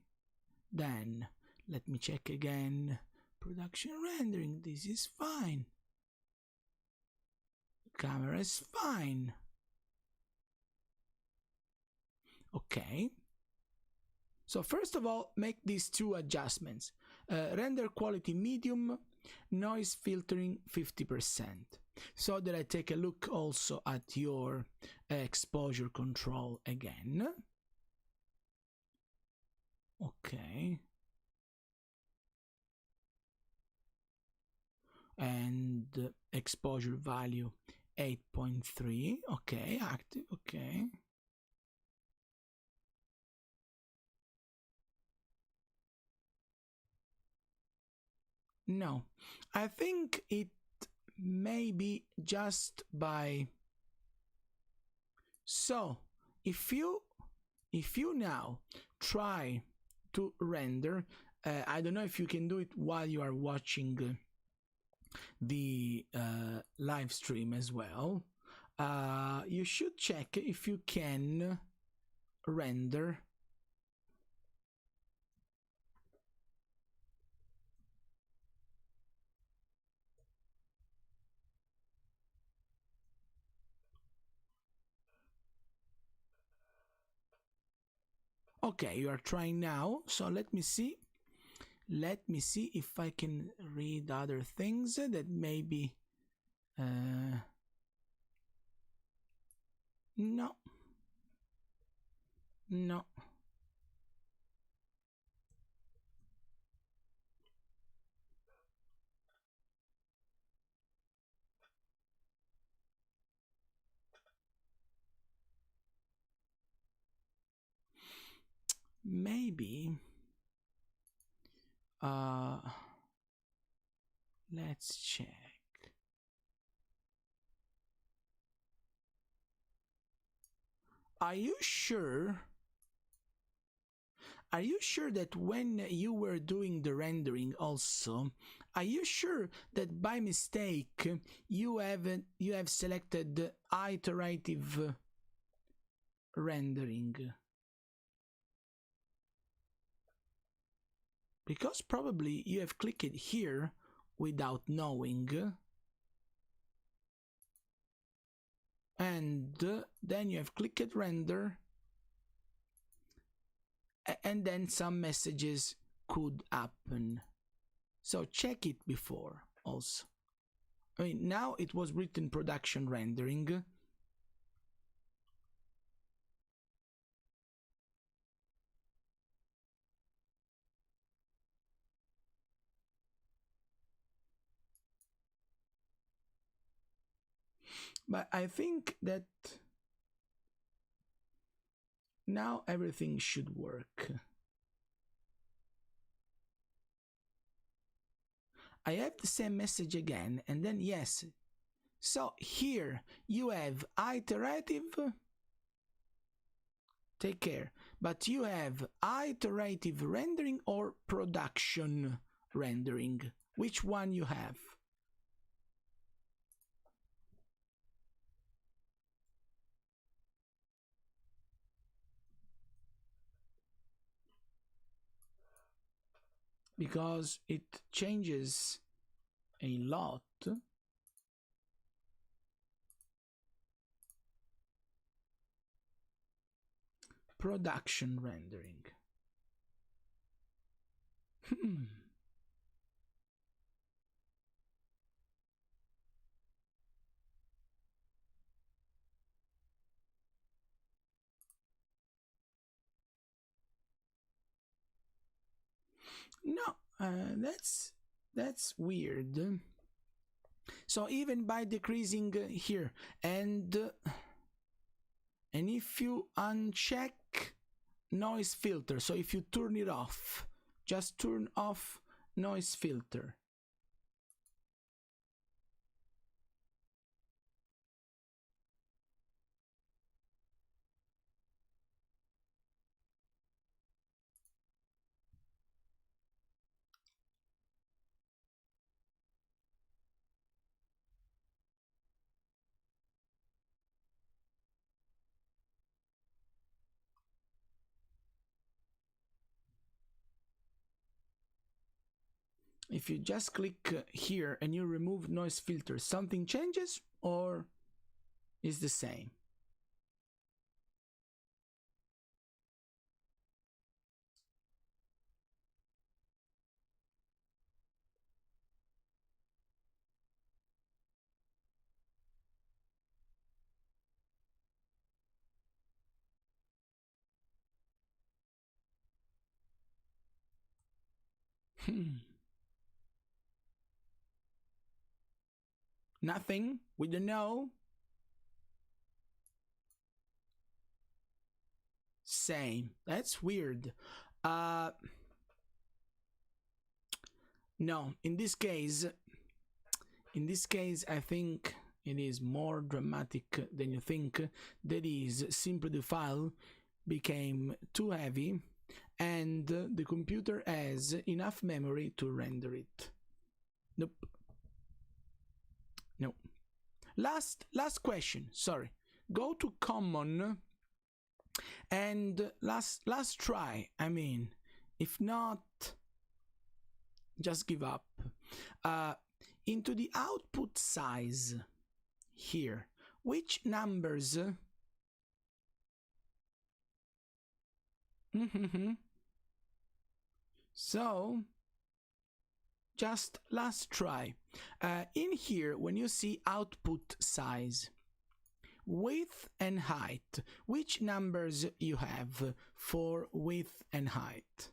then let me check again. Production rendering, this is fine. Camera is fine. Okay, so first of all, make these two adjustments. Render quality medium, noise filtering 50%. So that I take a look also at your exposure control again. Okay. And exposure value 8.3. Okay, active. Okay. No, I think it may be just by. So if you now try to render, I don't know if you can do it while you are watching the live stream as well. You should check if you can render Okay, you are trying now, so let me see if I can read other things that maybe no. Maybe let's check. Are you sure that when you were doing the rendering also, are you sure that by mistake you have selected iterative rendering? Because probably you have clicked here without knowing. And then you have clicked render, and then some messages could happen. So check it before also. I mean, now it was written production rendering. But I think that now everything should work. I have the same message again, and then yes. So here you have iterative, take care, but you have iterative rendering or production rendering. Which one you have? Because it changes a lot. Production rendering. No, that's weird. So even by decreasing here, and if you uncheck noise filter, so if you turn it off, just turn off noise filter. If you just click here and you remove noise filter, something changes or is the same? Nothing? We don't know? Same. That's weird. No, in this case, I think it is more dramatic than you think. That is, simply the file became too heavy and the computer has enough memory to render it. Nope. No. Last question, sorry. Go to common and last try. I mean, if not, just give up. Into the output size here, which numbers? So just last try. In here, when you see output size, width and height, which numbers you have for width and height?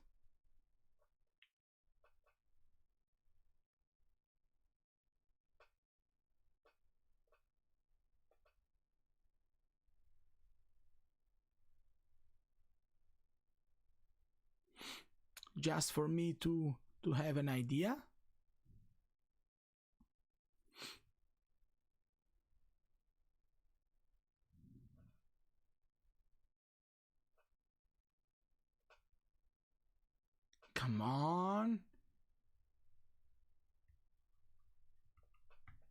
Just for me to have an idea. Come on.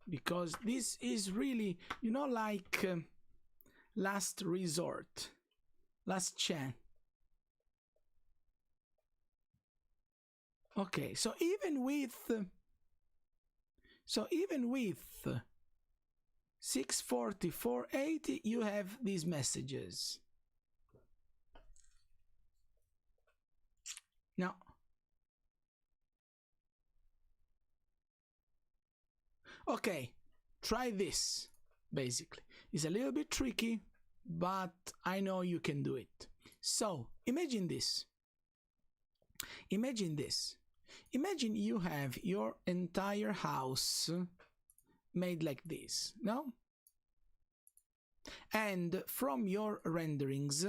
Because this is really, like last resort, last chance. Okay, so even with So even with 640, 480, you have these messages. Now, okay, try this, basically. It's a little bit tricky, but I know you can do it. So, imagine this. Imagine this. Imagine you have your entire house made like this, no? And from your renderings,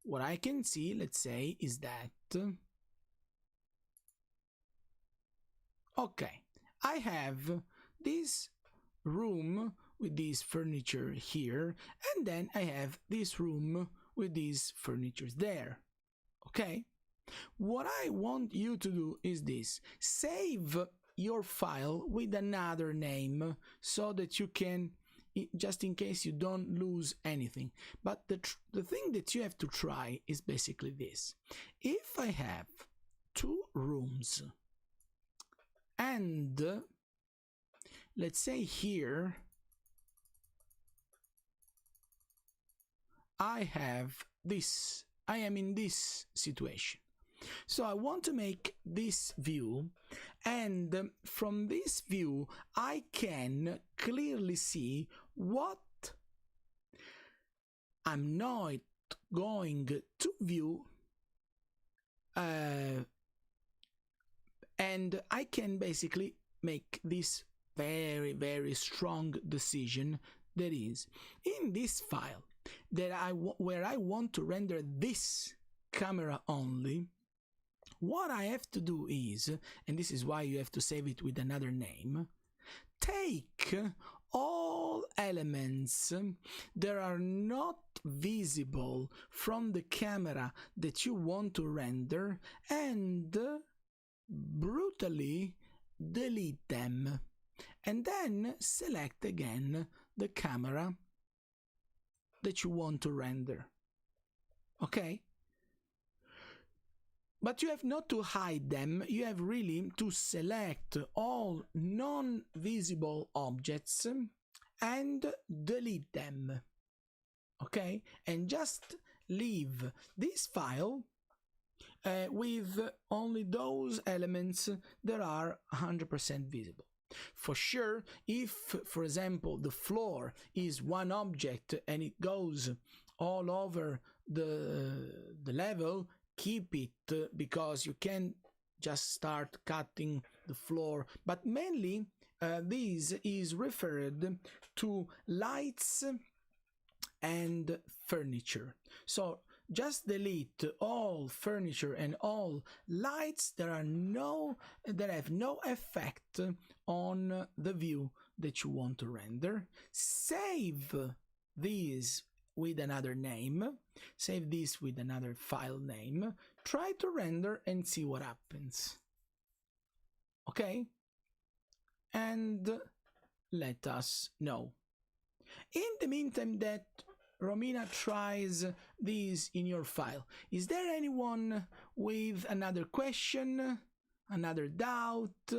what I can see, let's say, is that, okay, I have this room with this furniture here, and then I have this room with these furnitures there, okay? What I want you to do is this: save your file with another name so that you can, just in case you don't lose anything. But the thing that you have to try is basically this. If I have two rooms and let's say here I have this, I am in this situation. So I want to make this view, and from this view I can clearly see what I'm not going to view, and I can basically make this very, very strong decision. That is, in this file that where I want to render this camera only, what I have to do is, and this is why you have to save it with another name, take all elements that are not visible from the camera that you want to render and brutally delete them, and then select again the camera that you want to render. Okay? But you have not to hide them, you have really to select all non-visible objects and delete them. Okay? And just leave this file with only those elements that are 100% visible. For sure, if, for example, the floor is one object and it goes all over the level, keep it, because you can just start cutting the floor. But mainly this is referred to lights and furniture. So just delete all furniture and all lights that have no effect on the view that you want to render. Save these with another name, save this with another file name, try to render and see what happens. Okay? And let us know. In the meantime that Romina tries these in your file, is there anyone with another question, another doubt,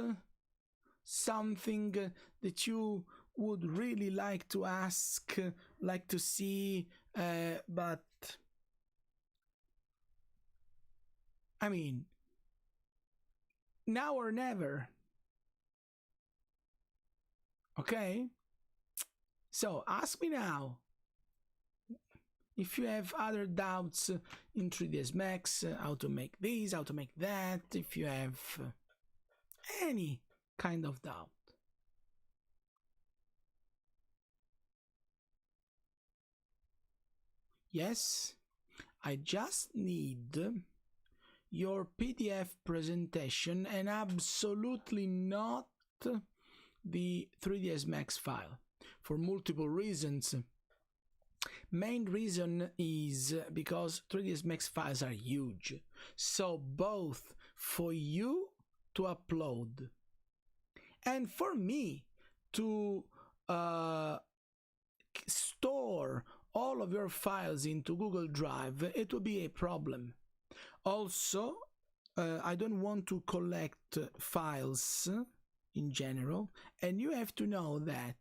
something that you would really like to ask, like to see, but I mean, now or never? Okay? So ask me now. If you have other doubts in 3ds Max, how to make this, how to make that, if you have any kind of doubt. Yes, I just need your PDF presentation and absolutely not the 3ds Max file, for multiple reasons. Main reason is because 3ds Max files are huge, so both for you to upload and for me to store all of your files into Google Drive, it will be a problem. Also, I don't want to collect files in general, and you have to know that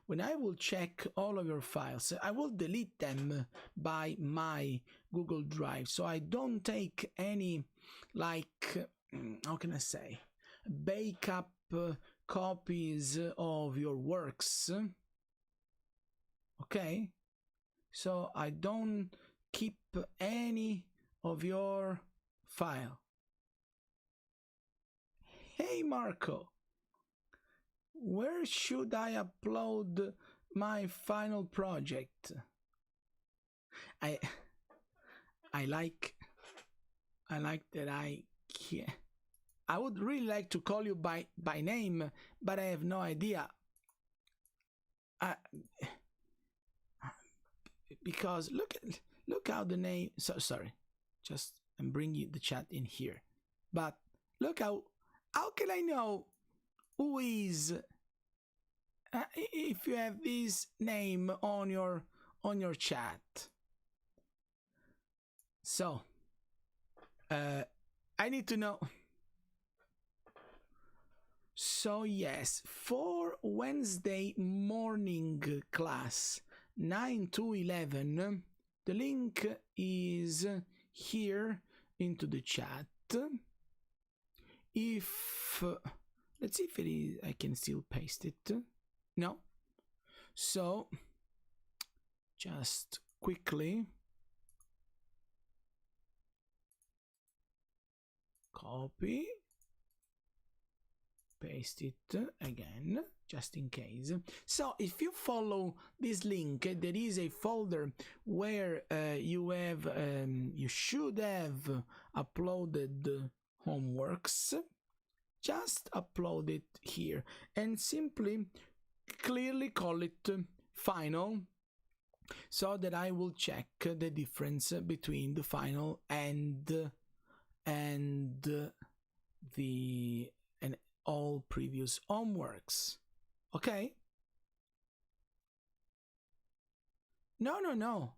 when I will check all of your files, I will delete them by my Google Drive, so I don't take any, like, how can I say, backup copies of your works. Okay, so I don't keep any of your file. Hey Marco, where should I upload my final project? I like that I can't. I would really like to call you by name, but I have no idea. Because look how the name. So sorry, just I'm bringing the chat in here, but look how can I know who is if you have this name on your chat? So I need to know. So yes, for Wednesday morning class 9 to 11, the link is here into the chat. If let's see if it is, I can still paste it. No. So just quickly copy, paste it again, just in case. So if you follow this link, there is a folder where you should have uploaded homeworks. Just upload it here and simply clearly call it final, so that I will check the difference between the final and all previous homeworks. Okay? No.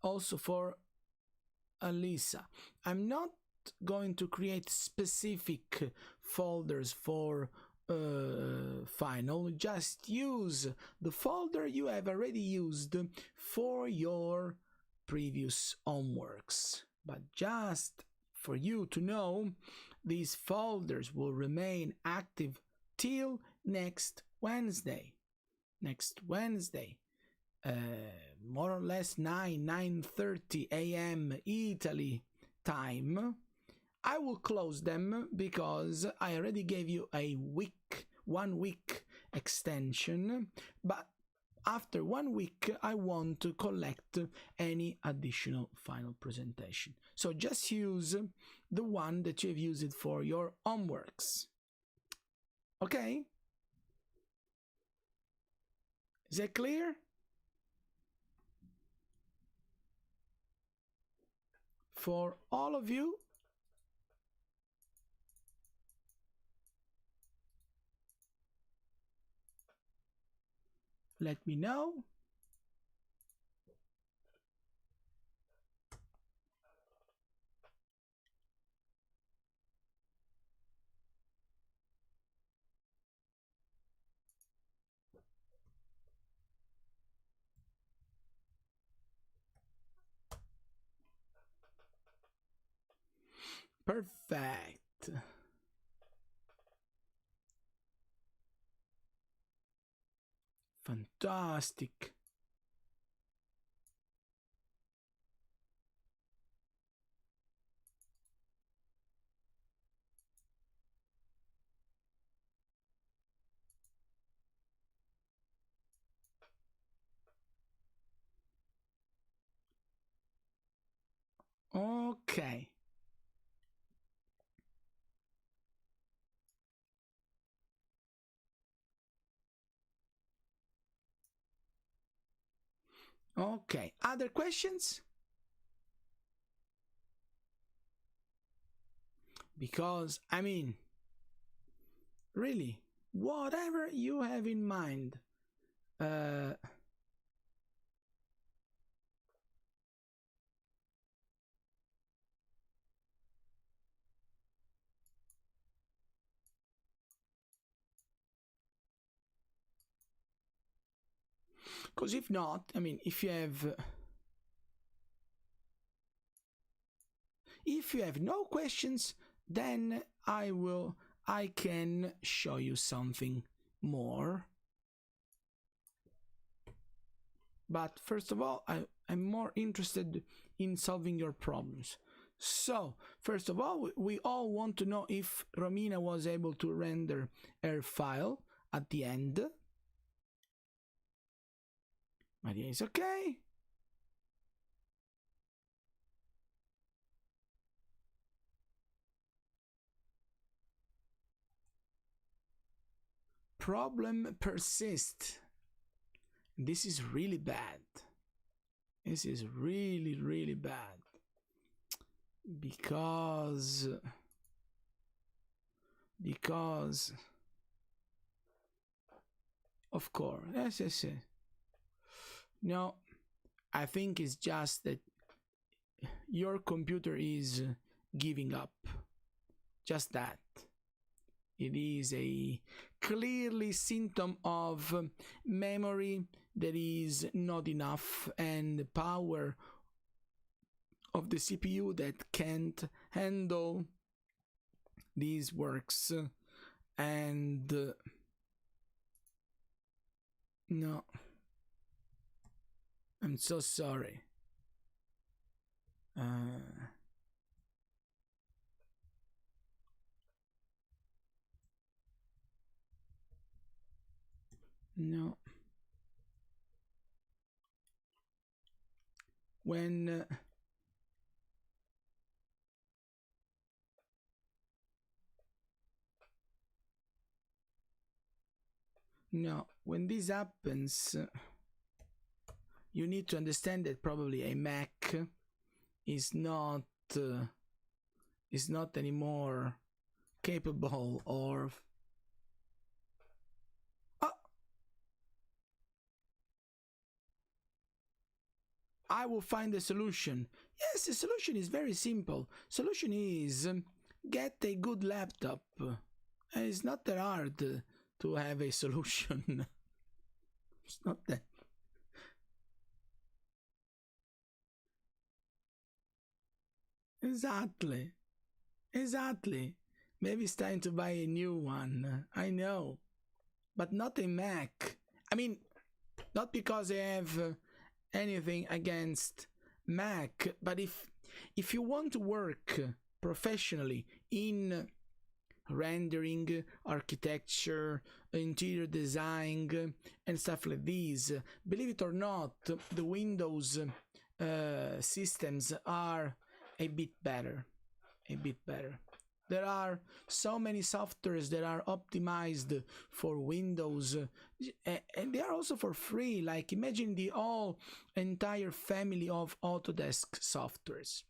Also for Alisa, I'm not going to create specific folders for final. Just use the folder you have already used for your previous homeworks. But just for you to know, these folders will remain active till next Wednesday. More or less 9:30 a.m. Italy time. I will close them because I already gave you a 1 week extension, but after 1 week I want to collect any additional final presentation. So just use the one that you've used for your homeworks. Okay? Is that clear? For all of you? Let me know. Perfect. Fantastic. Okay. Okay. Other questions? Because, I mean, really, whatever you have in mind, Because if not, I mean, if you have no questions, then I can show you something more. But first of all, I'm more interested in solving your problems. So, first of all, we all want to know if Romina was able to render her file at the end. Maria is okay. Problem persists. This is really bad. This is really, really bad. Because of course, yes. No, I think it's just that your computer is giving up. Just that. It is a clearly symptom of memory that is not enough and power of the CPU that can't handle these works. And no, I'm so sorry. No. When this happens, you need to understand that probably a Mac is not anymore capable of I will find a solution. Yes, the solution is very simple. Solution is get a good laptop. It's not that hard to have a solution. It's not that. Exactly. Maybe it's time to buy a new one. I know. But not a Mac. I mean, not because I have anything against Mac, but if you want to work professionally in rendering, architecture, interior design, and stuff like this, believe it or not, the Windows systems are a bit better. There are so many softwares that are optimized for Windows, and they are also for free. Like imagine the entire family of Autodesk softwares.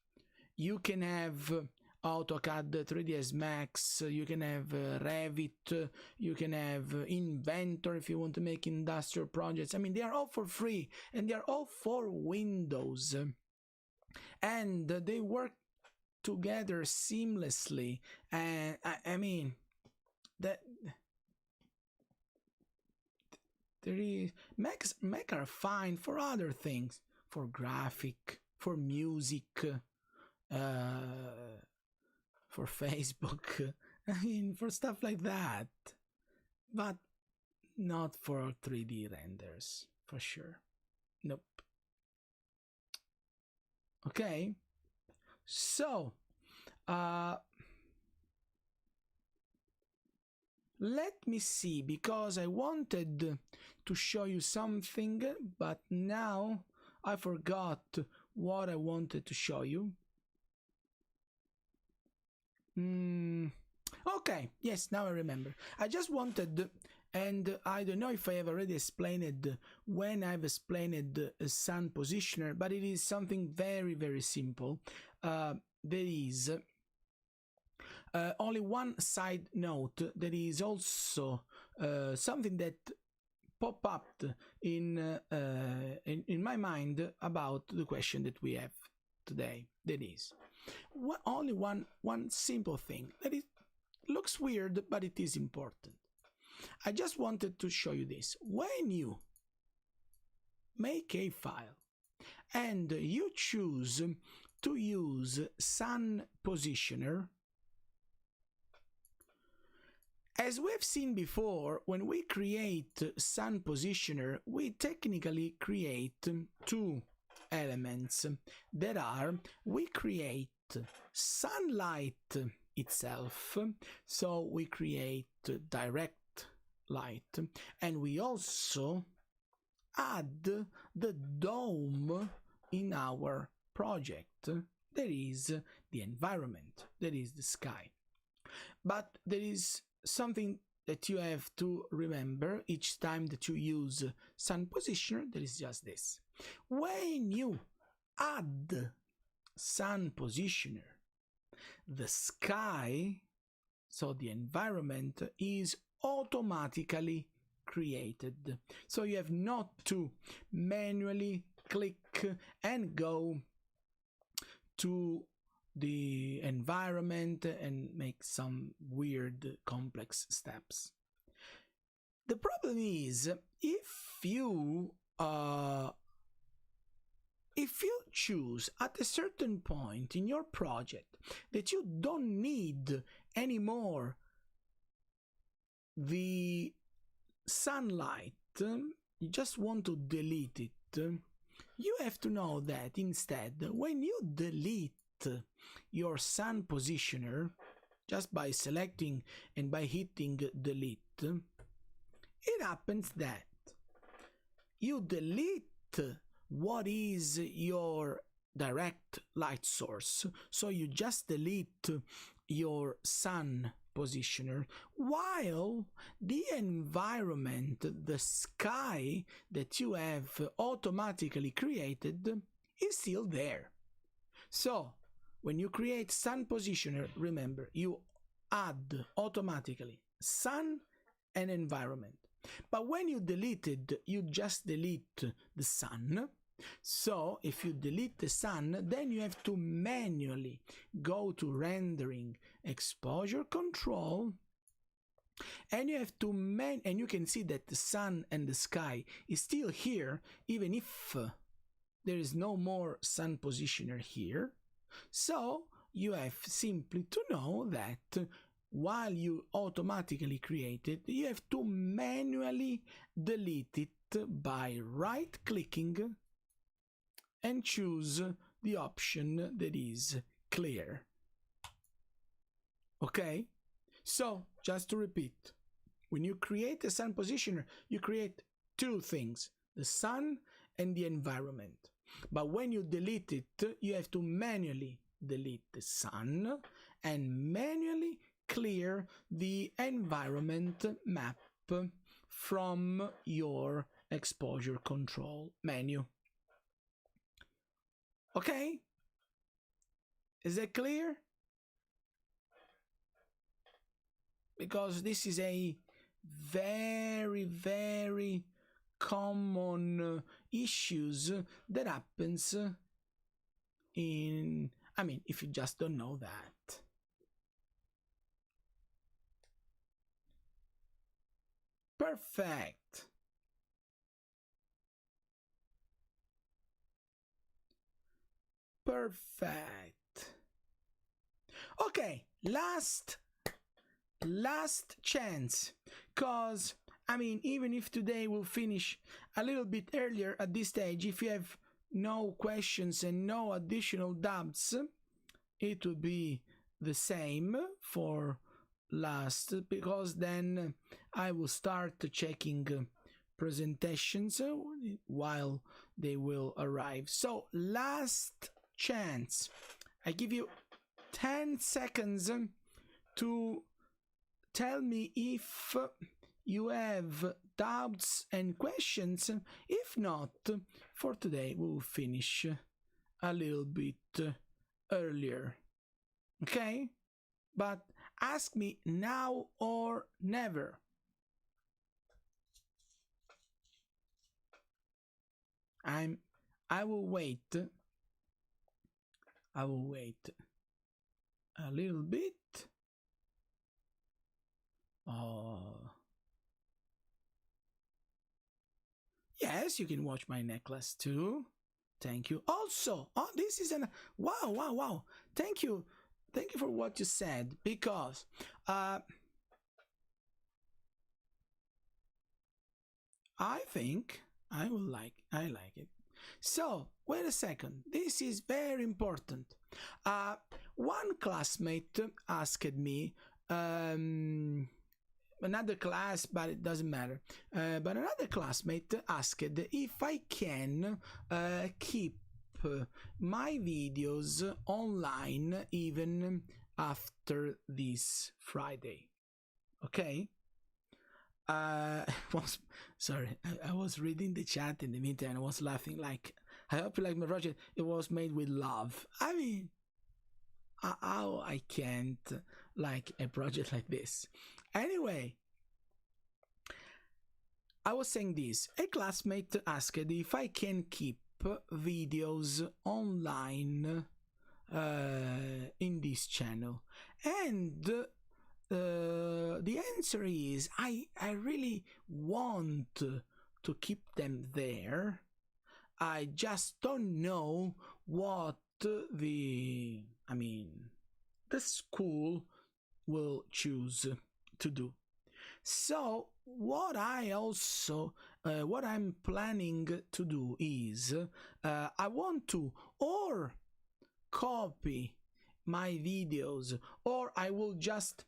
You can have AutoCAD 3ds Max, you can have Revit, you can have Inventor if you want to make industrial projects. I mean, they are all for free, and they are all for Windows, and they work together seamlessly. And I mean that there is Mac are fine for other things, for graphic, for music, for Facebook, I mean for stuff like that, but not for 3D renders for sure. Nope. Okay, so let me see, because I wanted to show you something, but now I forgot what I wanted to show you. Okay, yes, now I remember. I just wanted, and I don't know if I have already explained it when I've explained Sun Positioner, but it is something very, very simple. There is only one side note. There is also something that popped up in my mind about the question that we have today. That is only one simple thing that it looks weird, but it is important. I just wanted to show you this. When you make a file and you choose to use Sun Positioner, as we've seen before, when we create Sun Positioner, we technically create two elements that are, we create sunlight itself, so we create direct light, and we also add the dome in our project. That is the environment, that is the sky. But there is something that you have to remember each time that you use Sun Positioner. That is just this: when you add Sun Positioner, the sky, so the environment, is automatically created. So you have not to manually click and go to the environment and make some weird complex steps. The problem is, if you choose at a certain point in your project that you don't need anymore the sunlight, you just want to delete it, you have to know that instead, when you delete your Sun Positioner, just by selecting and by hitting delete, it happens that you delete what is your direct light source. So you just delete your Sun Positioner, while the environment, the sky that you have automatically created, is still there. So when you create Sun Positioner, remember, you add automatically sun and environment. But when you delete it, you just delete the sun. So if you delete the sun, then you have to manually go to rendering, exposure control, and you have to and you can see that the sun and the sky is still here, even if there is no more Sun Positioner here. So you have simply to know that while you automatically create it, you have to manually delete it by right-clicking and choose the option that is clear. Okay? So, just to repeat, when you create a Sun Positioner, you create two things: the sun and the environment. But when you delete it, you have to manually delete the sun and manually clear the environment map from your exposure control menu. Okay? Is that clear? Because this is a very, very common issues that happens in, I mean, if you just don't know that. Perfect. Perfect. Okay, last chance, cause I mean, even if today we'll finish a little bit earlier at this stage, if you have no questions and no additional doubts, it will be the same for last, because then I will start checking presentations while they will arrive. So last chance, I give you 10 seconds to tell me if you have doubts and questions. If not, for today we will finish a little bit earlier. Okay? But ask me now or never. I will wait. I will wait a little bit. Oh. Yes, you can watch my necklace too. Thank you. Also, oh, this is an wow. Thank you for what you said, because I think I like it. So wait a second, this is very important. One classmate asked me, another class, but it doesn't matter. But another classmate asked if I can keep my videos online even after this Friday. Okay? Was sorry, I was reading the chat in the meantime and I was laughing. Like, I hope you like my project. It was made with love. I mean, how I can't like a project like this. Anyway, I was saying this. A classmate asked if I can keep videos online in this channel, and the answer is I really want to keep them there. I just don't know what the school will choose to do. So what I'm planning to do is I want to or copy my videos, or I will just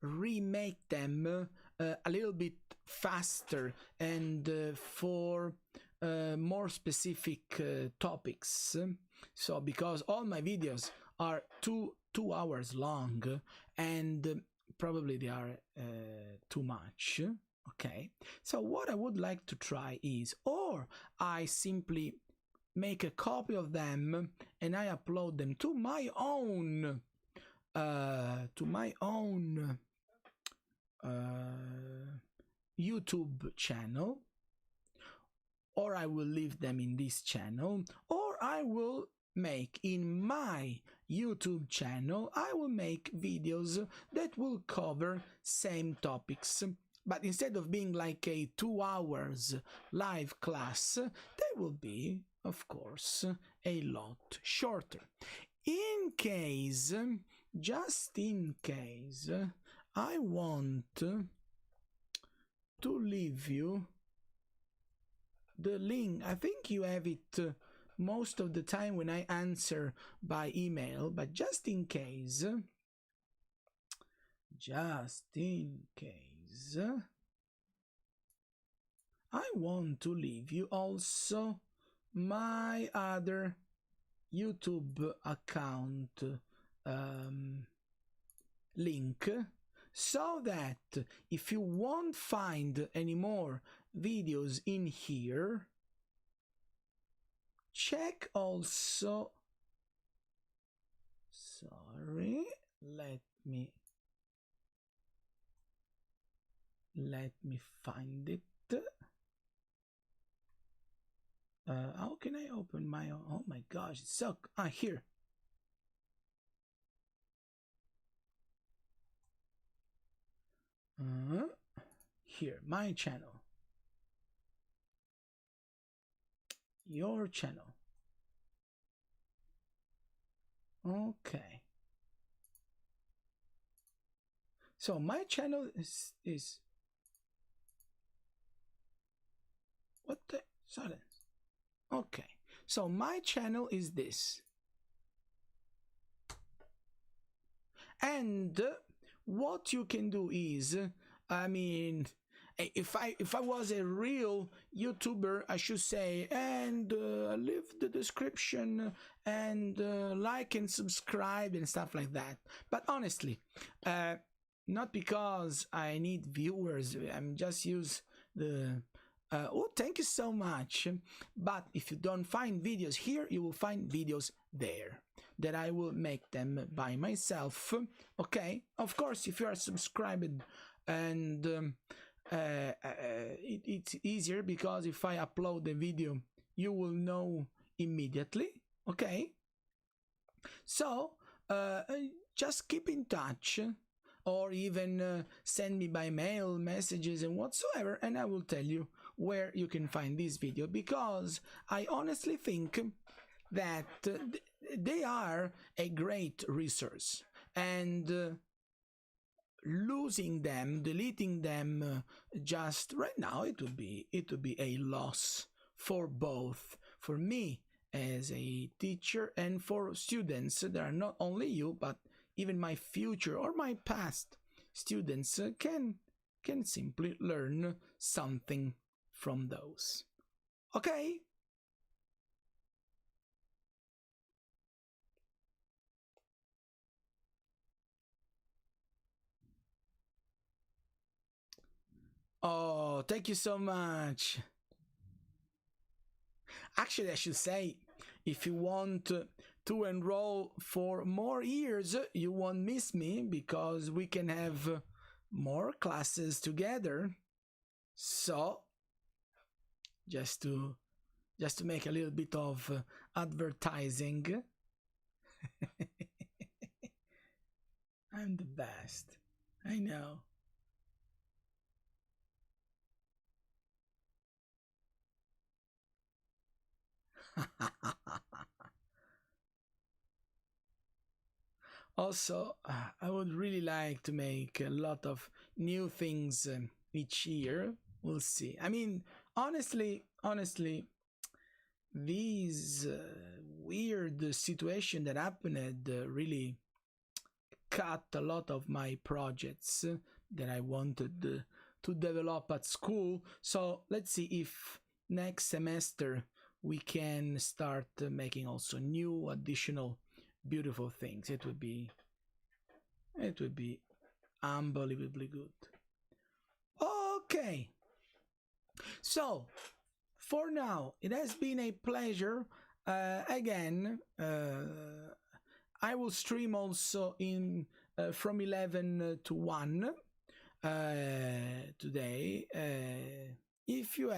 remake them a little bit faster and for more specific topics. So because all my videos are two hours long, and probably they are too much. Okay, so what I would like to try is, or I simply make a copy of them and I upload them to my own YouTube channel, or I will leave them in this channel, or I will make in my YouTube channel, I will make videos that will cover same topics, but instead of being like a 2 hours live class, they will be, of course, a lot shorter. In case, just in case, I want to leave you the link. I think you have it most of the time when I answer by email, but just in case, I want to leave you also my other YouTube account link, so that if you won't find any more videos in here, check also, sorry, let me find it. How can I open my own? Oh my gosh, it's so here. Here, my channel, your channel. Okay, so my channel is what the silence. Okay, so my channel is this, and what you can do is, I mean, if I was a real YouTuber, I should say, and leave the description and like and subscribe and stuff like that. But honestly, not because I need viewers, I'm just use the oh, thank you so much. But if you don't find videos here, you will find videos there that I will make them by myself. Okay, of course, if you are subscribed, and it's easier, because if I upload the video, you will know immediately. Okay, so just keep in touch, or even send me by mail messages and whatsoever, and I will tell you where you can find this video, because I honestly think that they are a great resource, and losing them, deleting them just right now, it would be a loss for both, for me as a teacher and for students. There are not only you, but even my future or my past students can simply learn something from those. Okay? Oh, thank you so much. Actually, I should say, if you want to enroll for more years, you won't miss me, because we can have more classes together. So, just to make a little bit of advertising. I'm the best. I know. Also, I would really like to make a lot of new things each year. We'll see. I mean, honestly, this weird situation that happened really cut a lot of my projects that I wanted to develop at school. So let's see if next semester we can start making also new additional beautiful things. It would be unbelievably good. Okay, so for now it has been a pleasure. Again, I will stream also in from 11 to 1 today. If you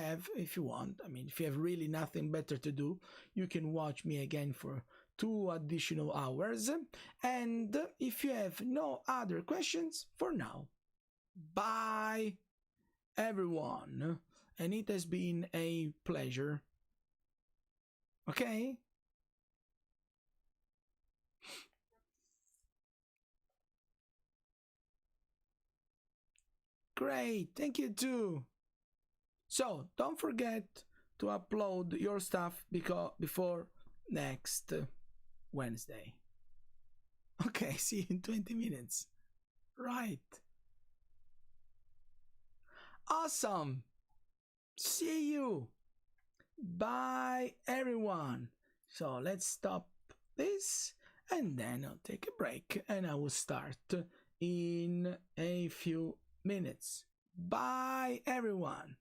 want, I mean, if you have really nothing better to do, you can watch me again for 2 additional hours. And if you have no other questions for now, bye everyone. And it has been a pleasure. Okay? Great, thank you too. So don't forget to upload your stuff before next Wednesday. Okay, see you in 20 minutes. Right. Awesome. See you. Bye, everyone. So let's stop this, and then I'll take a break, and I will start in a few minutes. Bye, everyone.